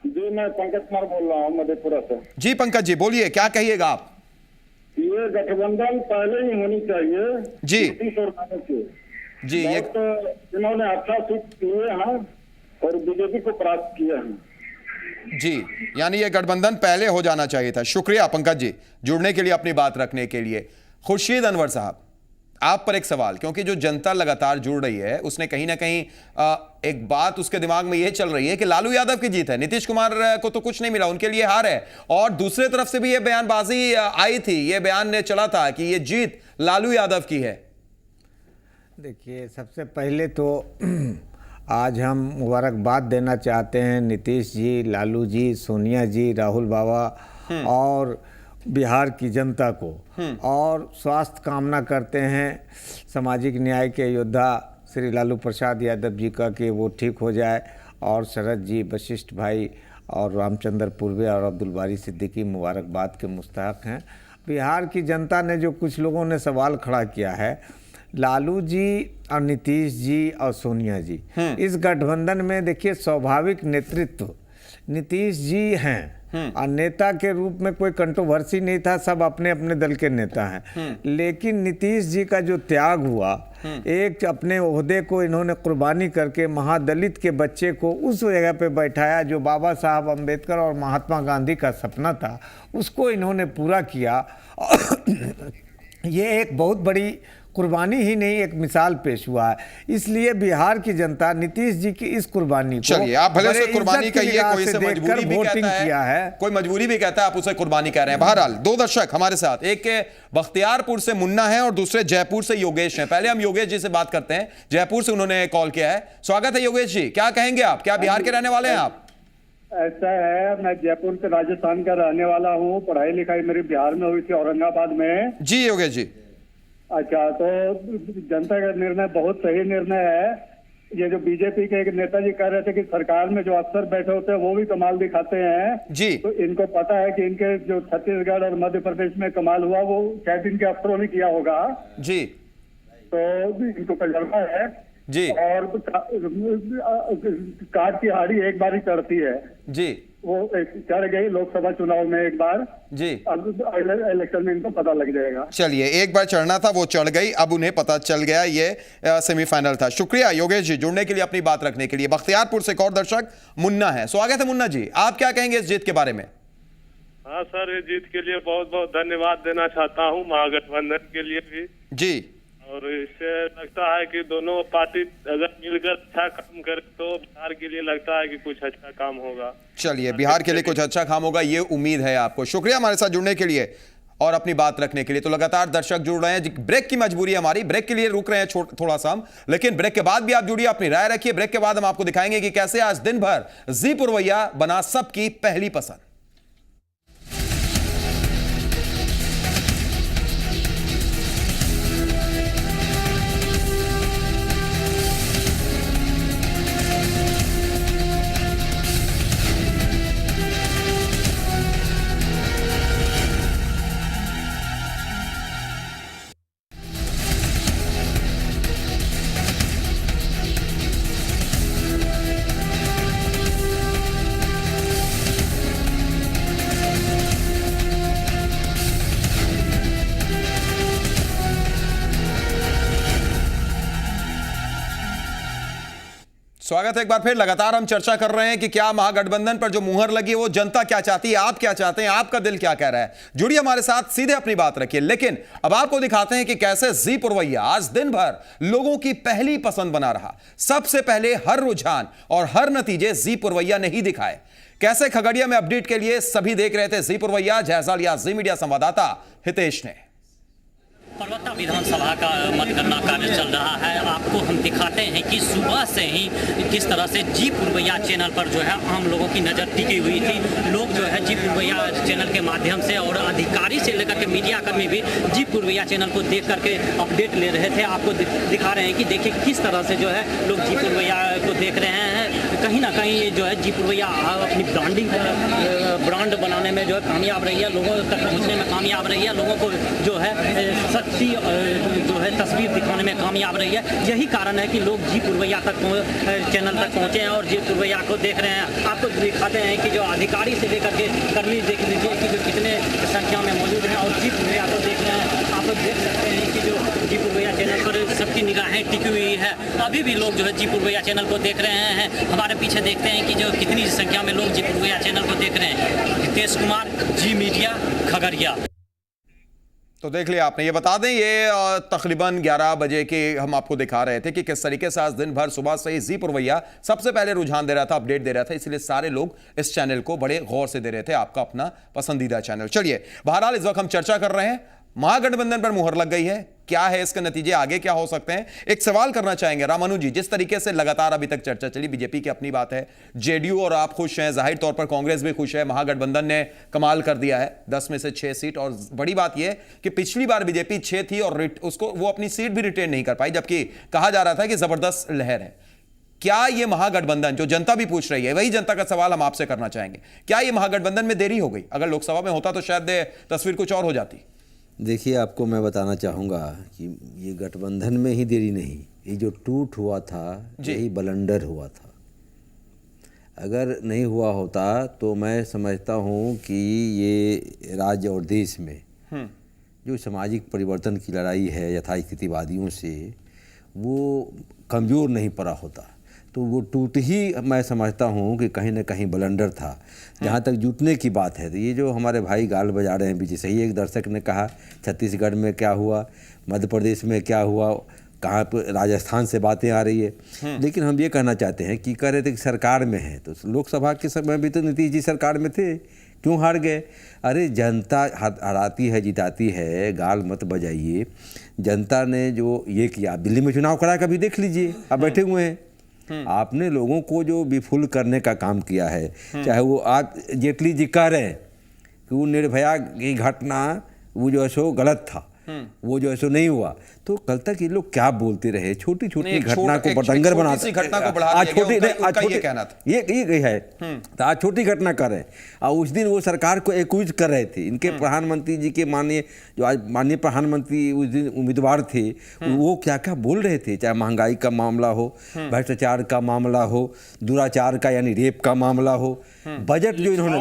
जी, मैं पंकज कुमार बोल रहा हूँ मधेपुरा से। जी पंकज जी, बोलिए, क्या कहिएगा आप? ये गठबंधन पहले ही होनी चाहिए जी। नीतीश और राहुल की। जी, ये इन्होंने अच्छा सीट किए हैं और बीजेपी को प्राप्त किए हैं। जी, यानी ये गठबंधन पहले हो जाना चाहिए था। शुक्रिया पंकज जी जुड़ने के लिए, अपनी बात रखने के लिए। खुर्शीद अनवर साहब, आप पर एक सवाल, क्योंकि जो जनता लगातार जुड़ रही है उसने कहीं ना कहीं एक बात उसके दिमाग में यह चल रही है कि लालू यादव की जीत है, नीतीश कुमार को तो कुछ नहीं मिला, उनके लिए हार है। और दूसरे तरफ से भी यह बयानबाजी आई थी, यह बयान चला था कि यह जीत लालू यादव की है। देखिए, सबसे पहले तो आज हम मुबारकबाद देना चाहते हैं नीतीश जी, लालू जी, सोनिया जी, राहुल बाबा और बिहार की जनता को, और स्वास्थ्य कामना करते हैं सामाजिक न्याय के योद्धा श्री लालू प्रसाद यादव जी का, कि वो ठीक हो जाए। और शरद जी, वशिष्ठ भाई और रामचंद्र पूर्वे और अब्दुल बारी सिद्दीकी मुबारकबाद के मुस्तहक हैं। बिहार की जनता ने जो कुछ लोगों ने सवाल खड़ा किया है, लालू जी और नीतीश जी और सोनिया जी, इस गठबंधन में देखिए स्वाभाविक नेतृत्व नीतीश जी हैं और नेता के रूप में कोई कंट्रोवर्सी नहीं था, सब अपने अपने दल के नेता हैं। लेकिन नीतीश जी का जो त्याग हुआ, एक अपने ओहदे को इन्होंने कुर्बानी करके महादलित के बच्चे को उस जगह पे बैठाया जो बाबा साहब अम्बेडकर और महात्मा गांधी का सपना था, उसको इन्होंने पूरा किया। ये एक बहुत बड़ी कुर्बानी ही नहीं, एक मिसाल पेश हुआ है। इसलिए बिहार की जनता नीतीश जी की इस कुर्बानी को, चलिए आप भले उसे कुर्बानी कहिए, कोई इसे मजबूरी भी कहता है, कोई मजबूरी भी कहता है, आप उसे कुर्बानी कह रहे हैं। बहरहाल दो दर्शक हमारे साथ, एक बख्तियारपुर से मुन्ना है और दूसरे जयपुर से योगेश हैं। पहले हम योगेश जी से बात करते हैं, जयपुर से उन्होंने कॉल किया है। स्वागत है योगेश जी, क्या कहेंगे आप, क्या बिहार के रहने वाले हैं आप? ऐसा है, मैं जयपुर से राजस्थान का रहने वाला हूँ। पढ़ाई लिखाई मेरी बिहार में हुई थी, औरंगाबाद में। जी योगेश जी। अच्छा, तो जनता का निर्णय बहुत सही निर्णय है। ये जो बीजेपी के एक नेताजी कह रहे थे कि सरकार में जो अफसर बैठे होते हैं वो भी कमाल दिखाते हैं जी, तो इनको पता है कि इनके जो छत्तीसगढ़ और मध्य प्रदेश में कमाल हुआ वो शायद इनके अफसरों ने किया होगा जी, तो इनको तजर्बा है जी। और काट की हाड़ी एक बार ही चढ़ती है जी, वो चढ़ गई लोकसभा चुनाव में एक बार जी, अब इलेक्शन में इनको पता लग जाएगा। चलिए, एक बार चढ़ना था, वो चढ़ गई, अब उन्हें पता चल गया ये सेमीफाइनल था। शुक्रिया योगेश जी जुड़ने के लिए, अपनी बात रखने के लिए। बख्तियारपुर से एक और दर्शक मुन्ना है। स्वागत है मुन्ना जी, आप क्या कहेंगे इस जीत के बारे में? हाँ सर, इस जीत के लिए बहुत बहुत धन्यवाद देना चाहता हूँ महागठबंधन के लिए भी जी। और इससे लगता है कि दोनों पार्टी अगर मिलकर अच्छा काम करे तो बिहार के लिए लगता है कि कुछ अच्छा काम होगा। चलिए, बिहार के लिए कुछ अच्छा काम होगा, ये उम्मीद है आपको। शुक्रिया हमारे साथ जुड़ने के लिए और अपनी बात रखने के लिए। तो लगातार दर्शक जुड़ रहे हैं, ब्रेक की मजबूरी है हमारी, ब्रेक के लिए रुक रहे हैं थोड़ा सा हम, लेकिन ब्रेक के बाद भी आप जुड़िए, अपनी राय रखिए। ब्रेक के बाद हम आपको दिखाएंगे कि कैसे आज दिन भर जी पुरवैया बना सबकी पहली पसंद। स्वागत है एक बार फिर। लगातार हम चर्चा कर रहे हैं कि क्या महागठबंधन पर जो मुहर लगी है वो जनता क्या चाहती है, आप क्या चाहते हैं, आपका दिल क्या कह रहा है। जुड़िए हमारे साथ, सीधे अपनी बात रखिए। लेकिन अब आपको दिखाते हैं कि कैसे जी पुरवैया आज दिन भर लोगों की पहली पसंद बना रहा। सबसे पहले हर रुझान और हर नतीजे जी पुरवैया ने ही दिखाए। कैसे खगड़िया में अपडेट के लिए सभी देख रहे थे जी पुरवैया। जायजा लिया जी मीडिया संवाददाता हितेश ने। परबत्ता विधानसभा का मतगणना कार्य चल रहा है। आपको हम दिखाते हैं कि सुबह से ही किस तरह से जी पुरवैया चैनल पर जो है आम लोगों की नज़र टिकी हुई थी। लोग जो है जी पुरवैया चैनल के माध्यम से और अधिकारी से लेकर के मीडिया कर्मी भी जी पुरवैया चैनल को देख करके अपडेट ले रहे थे। आपको दिखा रहे हैं कि देखिए किस तरह से जो है लोग जी पुरवैया को देख रहे हैं। कहीं ना कहीं जो है जी पुरवैया अपनी ब्रांड बनाने में जो है कामयाब रही है, लोगों तक पहुँचने में कामयाब रही है, लोगों को जो है जो है तस्वीर दिखाने में कामयाब रही है। यही कारण है कि लोग जी पुरवैया तक चैनल तक पहुंचे हैं और जी पुरवैया को देख रहे हैं। आपको दिखाते हैं कि जो अधिकारी से लेकर के कर्मी देख लीजिए कि जो कितने संख्या में मौजूद हैं और जी पुरवैया को देख रहे हैं। आप लोग देख सकते हैं कि जो जी पुरवैया चैनल पर सबकी निगाहें टिकी हुई है। अभी भी लोग जो है जी पुरवैया चैनल को देख रहे हैं। हमारे पीछे देखते हैं कि जो कितनी संख्या में लोग जी पुरवैया चैनल को देख रहे हैं। हितेश कुमार, जी मीडिया, खगड़िया। तो देख लिया आपने। ये बता दें, ये तकरीबन 11 बजे के हम आपको दिखा रहे थे कि किस तरीके से आज दिन भर सुबह से ही जी पुरवैया सबसे पहले रुझान दे रहा था, अपडेट दे रहा था। इसलिए सारे लोग इस चैनल को बड़े गौर से दे रहे थे, आपका अपना पसंदीदा चैनल। चलिए, बहरहाल इस वक्त हम चर्चा कर रहे हैं महागठबंधन पर मुहर लग गई है। क्या है इसके नतीजे, आगे क्या हो सकते हैं। एक सवाल करना चाहेंगे रामानु जी, जिस तरीके से लगातार अभी तक चर्चा चली, बीजेपी की अपनी बात है, जेडीयू और आप खुश हैं, जाहिर तौर पर कांग्रेस भी खुश है, महागठबंधन ने कमाल कर दिया है, 10 में से 6 सीट। और बड़ी बात यह कि पिछली बार बीजेपी 6 थी और उसको वो अपनी सीट भी रिटेन नहीं कर पाई, जबकि कहा जा रहा था कि जबरदस्त लहर है। क्या ये महागठबंधन, जो जनता भी पूछ रही है, वही जनता का सवाल हम आपसे करना चाहेंगे, क्या ये महागठबंधन में देरी हो गई? अगर लोकसभा में होता तो शायद तस्वीर कुछ और हो जाती। देखिए, आपको मैं बताना चाहूँगा कि ये गठबंधन में ही देरी नहीं, ये जो टूट हुआ था यही ब्लंडर हुआ था। अगर नहीं हुआ होता तो मैं समझता हूँ कि ये राज्य और देश में जो सामाजिक परिवर्तन की लड़ाई है यथास्थितिवादियों से, वो कमज़ोर नहीं पड़ा होता। तो वो टूट ही मैं समझता हूँ कि कहीं ना कहीं ब्लंडर था। जहाँ तक जुटने की बात है, तो ये जो हमारे भाई गाल बजा रहे हैं पीछे, सही एक दर्शक ने कहा छत्तीसगढ़ में क्या हुआ, मध्य प्रदेश में क्या हुआ, कहाँ पर राजस्थान से बातें आ रही है। लेकिन हम ये कहना चाहते हैं कि कह रहे थे कि सरकार में है, तो लोकसभा के समय भी तो नीतीश जी सरकार में थे, क्यों हार गए? अरे जनता हराती है, जिताती है, गाल मत बजाइए। जनता ने जो ये किया, दिल्ली में चुनाव करा, कभी देख लीजिए, अब बैठे हुए हैं। आपने लोगों को जो विफुल करने का काम किया है, चाहे वो आज जेटली जी कह रहे हैं कि वो निर्भया की घटना वो जो है सो गलत था, वो जो है सो नहीं हुआ, तो कल तक ये लोग क्या बोलते रहे, छोटी छोटी घटना को बतंगर बनाते, आज छोटी ये है, तो आज छोटी घटना कर रहे हैं। और उस दिन वो सरकार को एक्यूज कर रहे थे, इनके प्रधानमंत्री जी के माननीय जो आज माननीय प्रधानमंत्री उस दिन उम्मीदवार थे, वो क्या क्या बोल रहे थे, चाहे महंगाई का मामला हो, भ्रष्टाचार का मामला हो, दुराचार का यानी रेप का मामला हो, बजट जो इन्होंने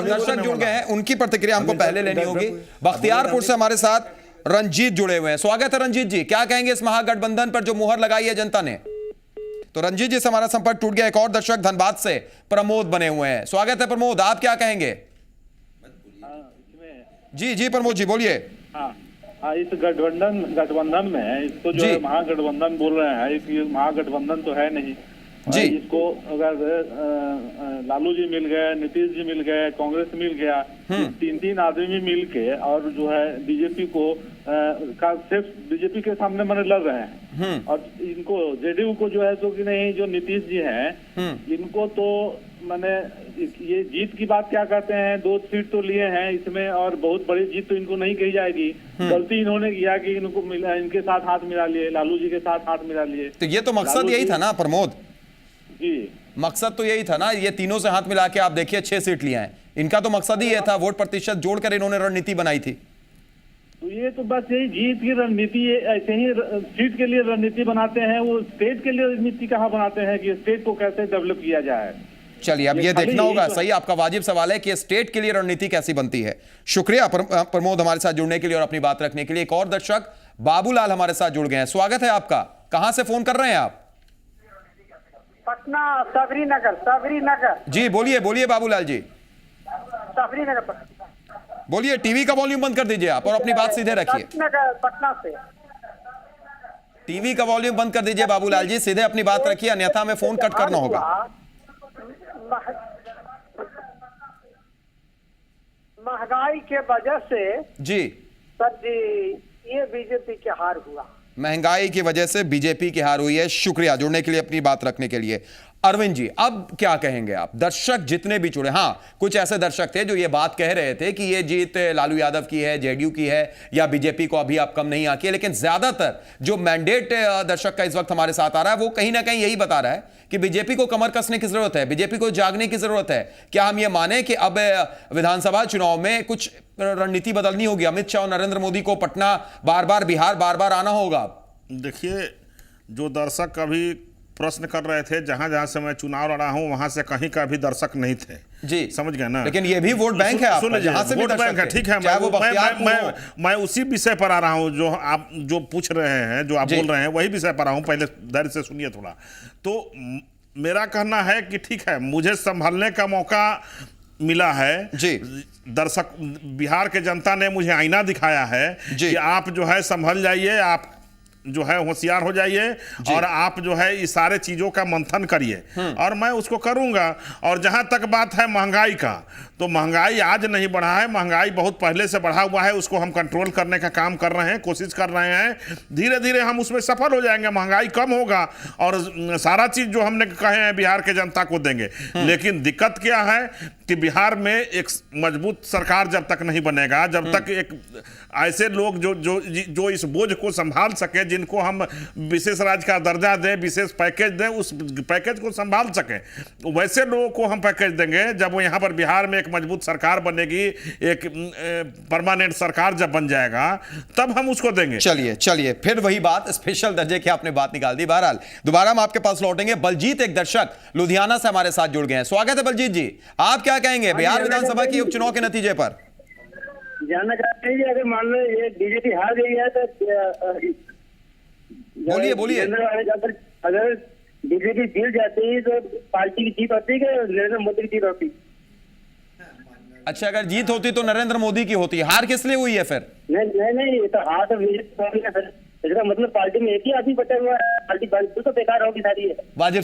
दर्शक जुड़ गए हैं, उनकी प्रतिक्रिया हमको पहले लेनी होगी। बख्तियारपुर से हमारे साथ रंजीत जुड़े हुए हैं। स्वागत है रंजीत जी, क्या कहेंगे इस महागठबंधन पर जो मुहर लगाई है जनता ने? तो रंजीत जी से हमारा संपर्क टूट गया। एक और दर्शक धनबाद से प्रमोद बने हुए हैं। स्वागत है प्रमोद, आप क्या कहेंगे? जी जी प्रमोद जी बोलिए। हाँ, इस गठबंधन में इसको जो है महागठबंधन बोल रहे हैं, ये महागठबंधन तो है नहीं जी। इसको अगर लालू जी मिल गए, नीतीश जी मिल गए, कांग्रेस मिल गया, 3 आदमी मिल के और जो है बीजेपी को का सिर्फ बीजेपी के सामने मैंने लड़ रहे हैं। और इनको जेडीयू को जो है तो कि नहीं, जो नीतीश जी हैं इनको तो मैंने ये जीत की बात क्या कहते हैं, 2 सीट तो लिए हैं इसमें, और बहुत बड़ी जीत तो इनको नहीं कही जाएगी। गलती इन्होंने किया कि इनको इनके साथ हाथ मिला लिए, लालू जी के साथ हाथ मिला लिए। तो ये तो मकसद यही था ना प्रमोद जी, मकसद तो यही था ना, ये तीनों से हाथ मिला के आप देखिए 6 सीट लिए हैं, इनका तो मकसद ही ये था, वोट प्रतिशत जोड़कर इन्होंने रणनीति बनाई थी। तो ये तो बस यही जीत की रणनीति, ऐसे ही सीट के लिए रणनीति बनाते हैं, वो स्टेट के लिए रणनीति कहाँ बनाते हैं कि स्टेट को कैसे डेवलप किया जाए। चलिए, अब ये देखना होगा। सही, आपका वाजिब सवाल है कि स्टेट के लिए रणनीति कैसी बनती है। शुक्रिया प्रमोद हमारे साथ जुड़ने के लिए और अपनी बात रखने के लिए। एक और दर्शक बाबूलाल हमारे साथ जुड़ गए हैं, स्वागत है आपका। कहां से फोन कर रहे हैं आप? पटना सबरीनगर। जी बोलिए बोलिए बाबूलाल जी, सबरीनगर। बोलिए, टीवी का वॉल्यूम बंद कर दीजिए आप और अपनी बात सीधे रखिए। पटना से टीवी का वॉल्यूम बंद कर दीजिए बाबूलाल जी, सीधे अपनी बात रखिए, अन्यथा हमें फोन कट करना होगा। महंगाई के वजह से जी सर जी ये बीजेपी के हार हुआ। महंगाई की वजह से बीजेपी की हार हुई है। शुक्रिया जुड़ने के लिए, अपनी बात रखने के लिए। अरविंद जी, अब क्या कहेंगे आप? दर्शक जितने भी जुड़े, हाँ कुछ ऐसे दर्शक थे जो ये बात कह रहे थे कि ये जीत लालू यादव की है, जेडीयू की है, या बीजेपी को अभी आप कम नहीं आकी है, लेकिन ज्यादातर जो मैंडेट दर्शक का इस वक्त हमारे साथ आ रहा है वो कहीं ना कहीं यही बता रहा है कि बीजेपी को कमर कसने की जरूरत है, बीजेपी को जागने की जरूरत है। क्या हम ये माने कि अब विधानसभा चुनाव में कुछ रणनीति बदलनी होगी? अमित शाह और नरेंद्र मोदी को पटना बार बार, बिहार बार बार आना होगा? देखिए, जो दर्शक अभी प्रश्न कर रहे थे, जहां जहां से मैं चुनाव लड़ा हूं वहां से कहीं का भी दर्शक नहीं थे जी, समझ गए ना। लेकिन ये भी वोट बैंक है आपका, जहां से भी वोट बैंक है, ठीक है। मैं उसी विषय पर आ रहा हूं जो आप जो पूछ रहे हैं, जो आप बोल रहे हैं, वही विषय पर आ रहा हूं। पहले धैर्य से सुनिए थोड़ा। तो मेरा कहना है कि ठीक है, मुझे संभलने का मौका मिला है जी। दर्शक, बिहार के जनता ने मुझे आईना दिखाया है कि आप जो है संभल जाइए, आप जो है होशियार हो जाइए और आप जो है इस सारे चीजों का मंथन करिए, और मैं उसको करूंगा। और जहां तक बात है महंगाई का, तो महंगाई आज नहीं बढ़ा है, महंगाई बहुत पहले से बढ़ा हुआ है। उसको हम कंट्रोल करने का काम कर रहे हैं, कोशिश कर रहे हैं। धीरे धीरे हम उसमें सफल हो जाएंगे, महंगाई कम होगा और सारा चीज जो हमने कहे हैं बिहार के जनता को देंगे। लेकिन दिक्कत क्या है कि बिहार में एक मजबूत सरकार जब तक नहीं बनेगा, जब तक एक ऐसे लोग जो इस बोझ को संभाल सके, जिनको हम विशेष राज्य का दर्जा दें, विशेष पैकेज दें, उस पैकेज को संभाल सके, वैसे लोगों को हम पैकेज देंगे। जब वो यहाँ पर बिहार में एक मजबूत सरकार बनेगी, एक परमानेंट सरकार जब बन जाएगा, तब हम उसको देंगे। चलिए फिर वही बात, स्पेशल दर्जे की आपने बात निकाल दी। बहरहाल दोबारा हम आपके पास लौटेंगे। बलजीत, एक दर्शक लुधियाना से हमारे साथ जुड़ गए हैं, स्वागत है बलजीत जी। आप क्या कहेंगे बिहार विधानसभा की उपचुनाव के नतीजे पर? जानना चाहते हैं, अगर मान लो ये बीजेपी हार गई है तो बोलिए। अगर बीजेपी जीत जाती है तो पार्टी की जीत होती है, नरेंद्र मोदी की जीत होती? अच्छा, अगर जीत होती तो नरेंद्र मोदी की होती, हार किस लिए हुई है फिर? नहीं, तो हार तो बीजेपी, इसका मतलब पार्टी में एक ही आदमी बचा हुआ है, पार्टी तो बेकार होगी सारी है। वाजिब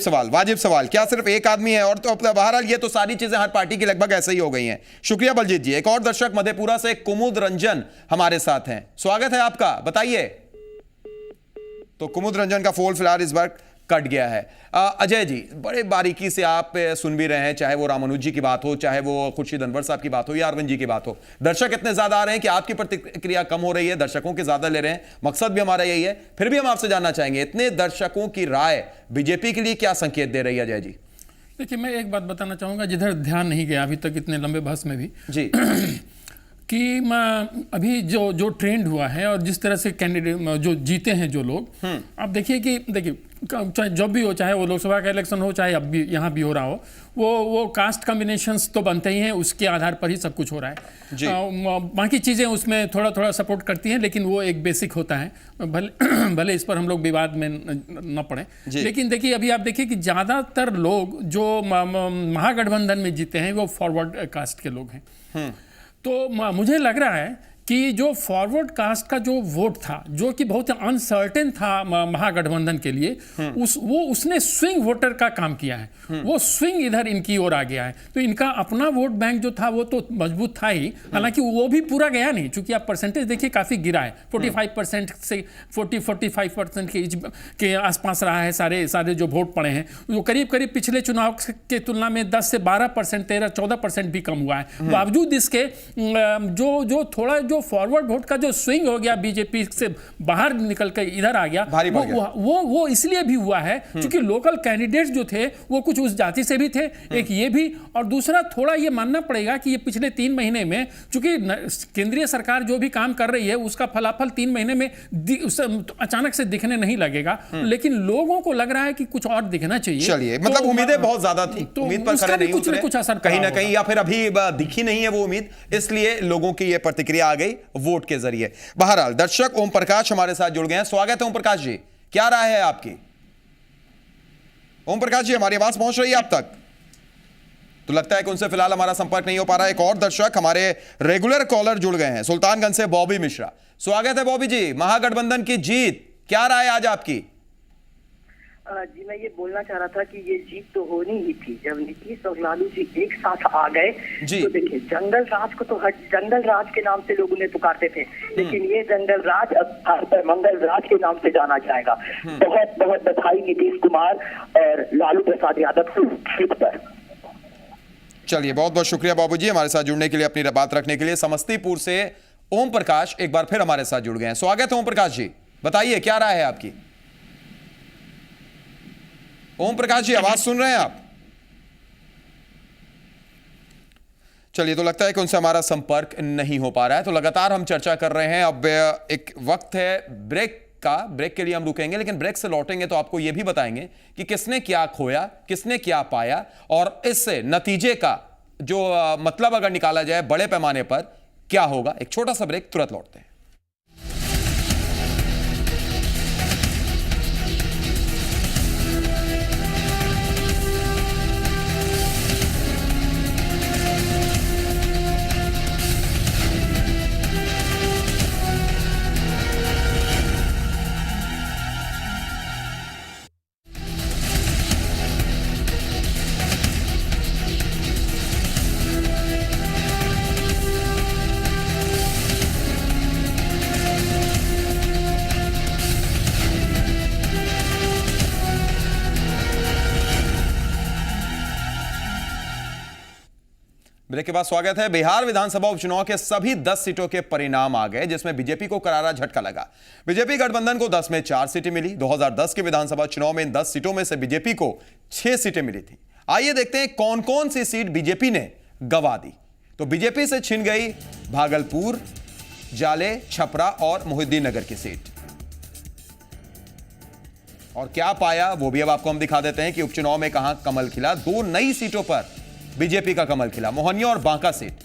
सवाल, क्या सिर्फ एक आदमी है? और तो बहरहाल ये तो सारी चीजें हर पार्टी की लगभग ऐसे ही हो गई हैं। शुक्रिया बलजीत जी। एक और दर्शक मधेपुरा से कुमुद रंजन हमारे साथ हैं, स्वागत है आपका, बताइए। तो कुमुद रंजन का फोन फिलहाल इस बार कट गया है। अजय जी, बड़े बारीकी से आप सुन भी रहे हैं, चाहे वो रामानुज जी की बात हो, चाहे वो खुर्शीद अनवर साहब की बात हो या अरविंद जी की बात हो। दर्शक इतने ज्यादा आ रहे हैं कि आपकी प्रतिक्रिया कम हो रही है, दर्शकों के ज्यादा ले रहे हैं। मकसद भी हमारा यही है। फिर भी हम आपसे जानना चाहेंगे, इतने दर्शकों की राय बीजेपी के लिए क्या संकेत दे रही है? अजय जी देखिए, मैं एक बात बताना चाहूंगा जिधर ध्यान नहीं गया अभी तक इतने लंबे बहस में भी जी कि अभी जो ट्रेंड हुआ है और जिस तरह से कैंडिडेट जो जीते हैं जो लोग, आप देखिए चाहे जब भी हो, चाहे वो लोकसभा का इलेक्शन हो, चाहे अब भी यहाँ भी हो रहा हो, वो कास्ट कॉम्बिनेशंस तो बनते ही हैं, उसके आधार पर ही सब कुछ हो रहा है। बाकी चीज़ें उसमें थोड़ा सपोर्ट करती हैं, लेकिन वो एक बेसिक होता है। भले इस पर हम लोग विवाद में न पड़े, लेकिन देखिए अभी आप देखिए कि ज़्यादातर लोग जो महागठबंधन में जीते हैं वो फॉरवर्ड कास्ट के लोग हैं। तो मुझे लग रहा है कि जो फॉरवर्ड कास्ट का जो वोट था, जो कि बहुत अनसर्टेन था महागठबंधन के लिए, उसने स्विंग वोटर का काम किया है। वो स्विंग इधर इनकी ओर आ गया है। तो इनका अपना वोट बैंक जो था वो तो मजबूत था ही, हालांकि वो भी पूरा गया नहीं, क्योंकि आप परसेंटेज देखिए काफ़ी गिरा है। 45% से 40-45% के आसपास रहा है सारे जो वोट पड़े हैं, वो करीब पिछले चुनाव के तुलना में 10 से 12%, 13-14% भी कम हुआ है। बावजूद इसके जो थोड़ा जो फॉरवर्ड वोट का जो स्विंग हो गया बीजेपी से बाहर निकल कर इधर आ गया, वो इसलिए भी हुआ है क्योंकि लोकल कैंडिडेट्स जो थे वो कुछ उस जाति से भी थे, एक ये भी, और दूसरा थोड़ा ये मानना पड़ेगा कि ये पिछले 3 महीने में चूंकि केंद्रीय सरकार जो भी काम कर रही है उसका फलाफल 3 महीने में अचानक से दिखने नहीं लगेगा, लेकिन लोगों को लग रहा है कि कुछ और दिखना चाहिए। चलिए, मतलब उम्मीदें बहुत ज्यादा थी, उम्मीद पर खरे नहीं उतरे, कुछ असर कहीं ना कहीं, या फिर अभी दिखी नहीं है वो उम्मीद, इसलिए लोगों की ये प्रतिक्रिया आ गई वोट के जरिए। बहरहाल दर्शक ओम प्रकाश हमारे साथ जुड़ गए हैं, स्वागत है ओम प्रकाश जी, क्या राय है आपकी? ओम प्रकाश जी, हमारी आवाज पहुंच रही है आप तक? तो लगता है कि उनसे फिलहाल हमारा संपर्क नहीं हो पा रहा है। एक और दर्शक हमारे रेगुलर कॉलर जुड़ गए हैं, सुल्तानगंज से बॉबी मिश्रा, स्वागत है बॉबी जी। महागठबंधन की जीत, क्या राय आज आपकी? जी मैं ये बोलना चाह रहा था कि ये जीत तो होनी ही थी जब नीतीश और लालू जी एक साथ आ गए। तो देखिए, जंगल राज को तो जंगल राज के नाम से लोग उन्हें पुकारते थे, लेकिन ये जंगल राज अब मंगल राज के नाम से जाना जाएगा। बहुत बहुत बधाई नीतीश कुमार और लालू प्रसाद यादव को जीत पर। चलिए, बहुत बहुत शुक्रिया बाबू जी हमारे साथ जुड़ने के लिए, अपनी बात रखने के लिए। समस्तीपुर से ओम प्रकाश एक बार फिर हमारे साथ जुड़ गए हैं, स्वागत है ओम प्रकाश जी, बताइए क्या राय है आपकी? ओम प्रकाश जी, आवाज सुन रहे हैं आप? चलिए, तो लगता है कि उनसे हमारा संपर्क नहीं हो पा रहा है, तो लगातार हम चर्चा कर रहे हैं। अब एक वक्त है ब्रेक का, ब्रेक के लिए हम रुकेंगे, लेकिन ब्रेक से लौटेंगे तो आपको यह भी बताएंगे कि किसने क्या खोया, किसने क्या पाया, और इससे नतीजे का जो मतलब अगर निकाला जाए बड़े पैमाने पर क्या होगा। एक छोटा सा ब्रेक, तुरंत लौटते हैं। ब्रेक के बाद स्वागत है। बिहार विधानसभा उपचुनाव के सभी 10 सीटों के परिणाम आ गए, जिसमें बीजेपी को करारा झटका लगा। बीजेपी गठबंधन को 10 में 4 सीटें मिली। 2010 के विधानसभा चुनाव में इन 10 सीटों में से बीजेपी को 6 सीटें मिली थी। आइए देखते हैं कौन कौन सी सीट बीजेपी ने गंवा दी। तो बीजेपी से छिन गई भागलपुर, जाले, छपरा और मोहिउद्दीन नगर की सीट। और क्या पाया वो भी अब आपको हम दिखा देते हैं कि उपचुनाव में कहां कमल खिला। 2 नई सीटों पर बीजेपी का कमल खिला, मोहनिया और बांका सीट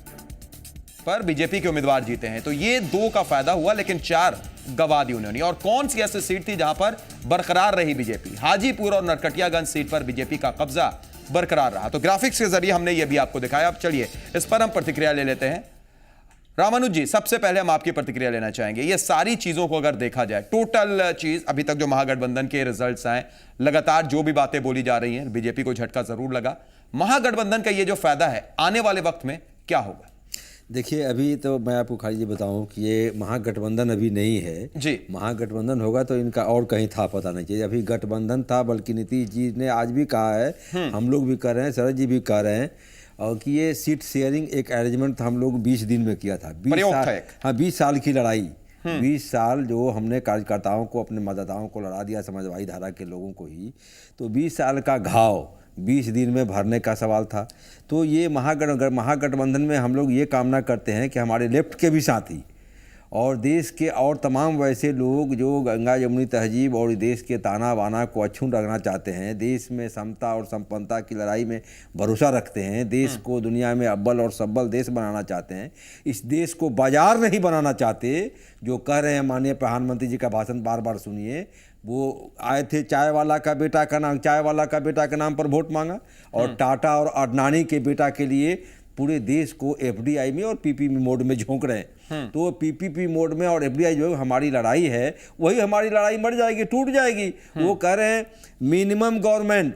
पर बीजेपी के उम्मीदवार जीते हैं। तो ये 2 का फायदा हुआ, लेकिन 4 गंवा दी उन्होंने। और कौन सी ऐसी सीट थी जहां पर बरकरार रही बीजेपी? हाजीपुर और नरकटियागंज सीट पर बीजेपी का कब्जा बरकरार रहा। तो ग्राफिक्स के जरिए हमने ये भी आपको दिखाया। अब चलिए इस पर हम प्रतिक्रिया ले लेते हैं। रामानुज जी, सबसे पहले हम आपकी प्रतिक्रिया लेना चाहेंगे। ये सारी चीजों को अगर देखा जाए, टोटल चीज अभी तक जो महागठबंधन के रिजल्ट्स आए, लगातार जो भी बातें बोली जा रही हैं, बीजेपी को झटका जरूर लगा। महागठबंधन का ये जो फायदा है, आने वाले वक्त में क्या होगा? देखिए, अभी तो मैं आपको खाली ये बताऊं कि ये महागठबंधन अभी नहीं है जी। महागठबंधन होगा तो इनका और कहीं था पता नहीं चाहिए। अभी गठबंधन था, बल्कि नीतीश जी ने आज भी कहा है, हम लोग भी कर रहे हैं, शरद जी भी कह रहे हैं, और कि ये सीट शेयरिंग एक अरेंजमेंट हम लोग 20 दिन में किया था। 20 साल की लड़ाई, 20 साल जो हमने कार्यकर्ताओं को, अपने मतदाताओं को लड़ा दिया, समाजवादी धारा के लोगों को ही, तो 20 साल का घाव 20 दिन में भरने का सवाल था। तो ये महागठबंधन में हम लोग ये कामना करते हैं कि हमारे लेफ्ट के भी साथी और देश के और तमाम वैसे लोग जो गंगा जमुनी तहजीब और देश के ताना बाना को अछूत रखना चाहते हैं, देश में समता और संपन्नता की लड़ाई में भरोसा रखते हैं, देश को दुनिया में अव्वल और सब्बल देश बनाना चाहते हैं, इस देश को बाजार नहीं बनाना चाहते, जो कह रहे हैं। माननीय प्रधानमंत्री जी का भाषण बार बार सुनिए, वो आए थे चाय वाला का बेटा के नाम पर वोट मांगा, और टाटा और अडनानी के बेटा के लिए पूरे देश को एफडीआई में और पीपीपी मोड में झोंक रहे हैं। तो पीपीपी मोड में और एफडीआई जो हमारी लड़ाई है, वही हमारी लड़ाई मर जाएगी, टूट जाएगी। वो कह रहे हैं minimum government,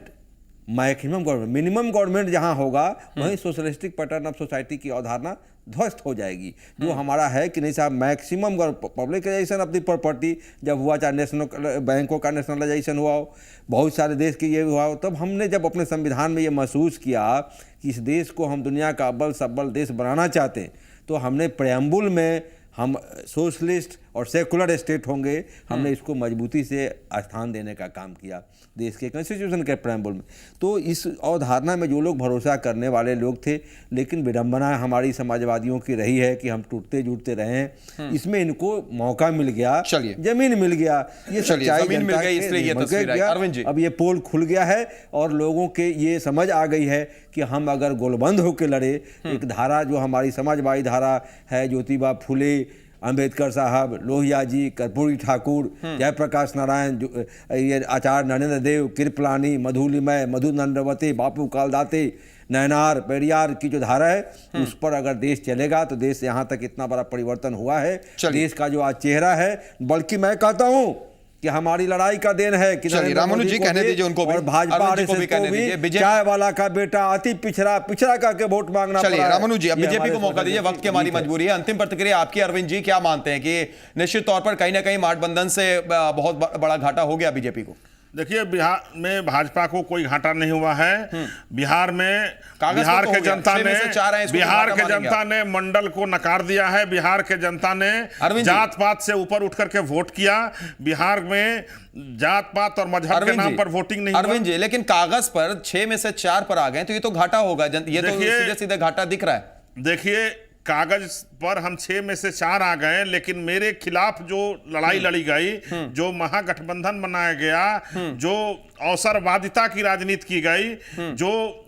maximum government, minimum government जहां होगा वहीं सोशलिस्टिक पैटर्न ऑफ सोसाइटी की अवधारणा ध्वस्त हो जाएगी। जो हमारा है कि नहीं साहब, मैक्सिमम पब्लिकाइजेशन अपनी प्रॉपर्टी जब हुआ, चाहे नेशनल बैंकों का नेशनलाइजेशन हुआ हो, बहुत सारे देश के ये हुआ हो, तब हमने जब अपने संविधान में ये महसूस किया कि इस देश को हम दुनिया का अव्वल सब्बल देश बनाना चाहते हैं, तो हमने प्रेम्बुल में हम सोशलिस्ट और सेकुलर स्टेट होंगे, हमने इसको मजबूती से स्थान देने का काम किया देश के कॉन्स्टिट्यूशन के प्रेम्बल में। तो इस अवधारणा में जो लोग भरोसा करने वाले लोग थे, लेकिन विडंबना हमारी समाजवादियों की रही है कि हम टूटते जुटते रहे हैं। इसमें इनको मौका मिल गया, जमीन मिल गया, ये सच्चाई जमीन मिल गई, इसलिए ये तस्वीर आई। अरविंद जी, अब ये पोल खुल गया है और लोगों के ये समझ आ गई है कि हम अगर गोलबंद होकर लड़े, एक धारा जो हमारी समाजवादी धारा है, ज्योतिबा फुले, अंबेडकर साहब, लोहिया जी, कर्पूरी ठाकुर, जयप्रकाश नारायण, ये आचार्य नरेंद्र देव, कृपलानी, मधुलिमय, मधु नंदवती, बापू कालदाते, नैनार, पेरियार की जो धारा है, उस पर अगर देश चलेगा तो देश यहाँ तक इतना बड़ा परिवर्तन हुआ है। देश का जो आज चेहरा है, बल्कि मैं कहता हूँ कि हमारी लड़ाई का देन है कि रामानु जी कहने दीजिए उनको, और भाजपा को भी कहने दीजिए। चाय वाला का बेटा अति पिछड़ा करके वोट मांगना। चलिए रामानु जी, अब बीजेपी को मौका दीजिए, वक्त की हमारी मजबूरी है। अंतिम प्रतिक्रिया आपकी अरविंद जी, क्या मानते हैं कि निश्चित तौर पर कहीं ना कहीं महागठबंधन से बहुत बड़ा घाटा हो गया बीजेपी को? देखिए, बिहार में भाजपा को कोई घाटा नहीं हुआ है। बिहार के जनता ने मंडल को नकार दिया है। बिहार के जनता ने जात पात से ऊपर उठ करके वोट किया। बिहार में जात पात और मजहब के नाम पर वोटिंग नहीं हुआ। अरविंद जी, लेकिन कागज पर 6 में से 4 पर आ गए, तो ये तो घाटा होगा, ये तो सीधे सीधे घाटा दिख रहा है। देखिए, कागज पर हम 6 में से 4 आ गए, लेकिन मेरे खिलाफ जो लड़ाई लड़ी गई, जो महागठबंधन बनाया गया, जो अवसरवादिता की राजनीति की गई, जो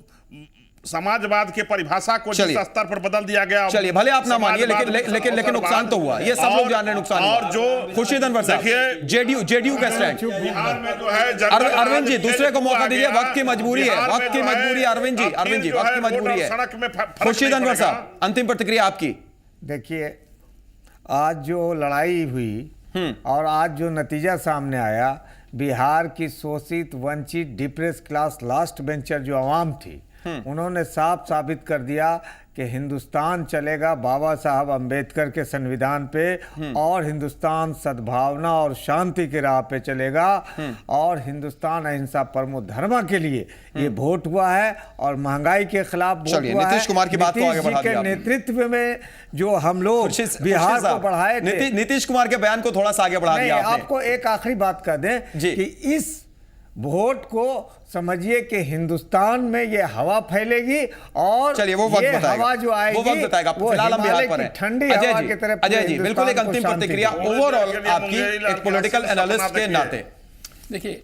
समाजवाद के परिभाषा को जिस स्तर पर बदल दिया गया। चलिए, भले आप ना मानिए, लेकिन नुकसान तो हुआ, ये सब लोग जान रहे हैं नुकसान। और जो खुर्शीद अनवर साहब, जेडीयू का स्टैंड, बिहार में जो है, अरविंद जी दूसरे को मौका दीजिए, वक्त की मजबूरी है, वक्त की मजबूरी है। अरविंद जी वक्त की मजबूरी है। सड़क में खुर्शीद अनवर साहब, अंतिम प्रतिक्रिया आपकी। देखिए, आज जो लड़ाई हुई और आज जो नतीजा सामने आया, बिहार की शोषित, वंचित, डिप्रेस क्लास, लास्ट बेंचर जो आवाम थी, उन्होंने साफ साबित कर दिया कि हिंदुस्तान चलेगा बाबा साहब अंबेडकर के संविधान पे, और हिंदुस्तान सद्भावना और शांति की राह पे चलेगा, और हिंदुस्तान अहिंसा परमो धर्म के लिए ये वोट हुआ है, और महंगाई के खिलाफ वोट हुआ है। नीतीश कुमार की बात को आगे बढ़ा दिया के नेतृत्व में जो हम लोग बिहार को बढ़ाए थे, नीतीश कुमार के बयान को थोड़ा सा आगे बढ़ा दिया आपने। आपको एक आखिरी बात कर दें कि इस वोट को समझिए कि हिंदुस्तान में ये हवा फैलेगी, और चलिए वो वक्त बताएगा, हवा जो आएगी वो वक्त बताएगा। फिलहाल हम बिहार पर हैं। ठंडी हवा की तरफ। अजय जी, बिल्कुल एक अंतिम प्रतिक्रिया ओवरऑल आपकी, एक पॉलिटिकल एनालिस्ट के नाते। देखिए,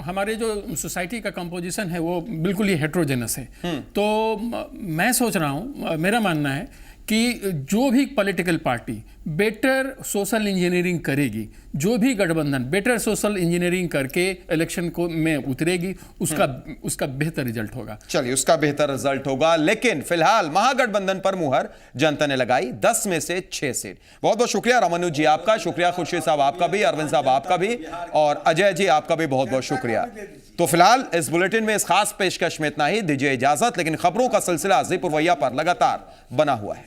हमारे जो सोसाइटी का कंपोजिशन है वो बिल्कुल ही हेट्रोजेनस है। तो मैं सोच रहा हूँ, मेरा मानना है कि जो भी political party better social engineering करेगी, जो भी गठबंधन बेटर सोशल इंजीनियरिंग करके इलेक्शन को में उतरेगी, उसका बेहतर रिजल्ट होगा। चलिए, उसका बेहतर रिजल्ट होगा। लेकिन फिलहाल महागठबंधन पर मुहर जनता ने लगाई, 10 में से 6 सीट। बहुत बहुत शुक्रिया रामानु जी आपका, शुक्रिया खुर्शीद साहब आपका भी, अरविंद साहब आपका भी, और अजय जी आपका भी बहुत बहुत शुक्रिया। तो फिलहाल इस बुलेटिन में इस खास पेशकश में इतना ही, दीजिए इजाजत। लेकिन खबरों का सिलसिला जी पुरवैया पर लगातार बना हुआ है।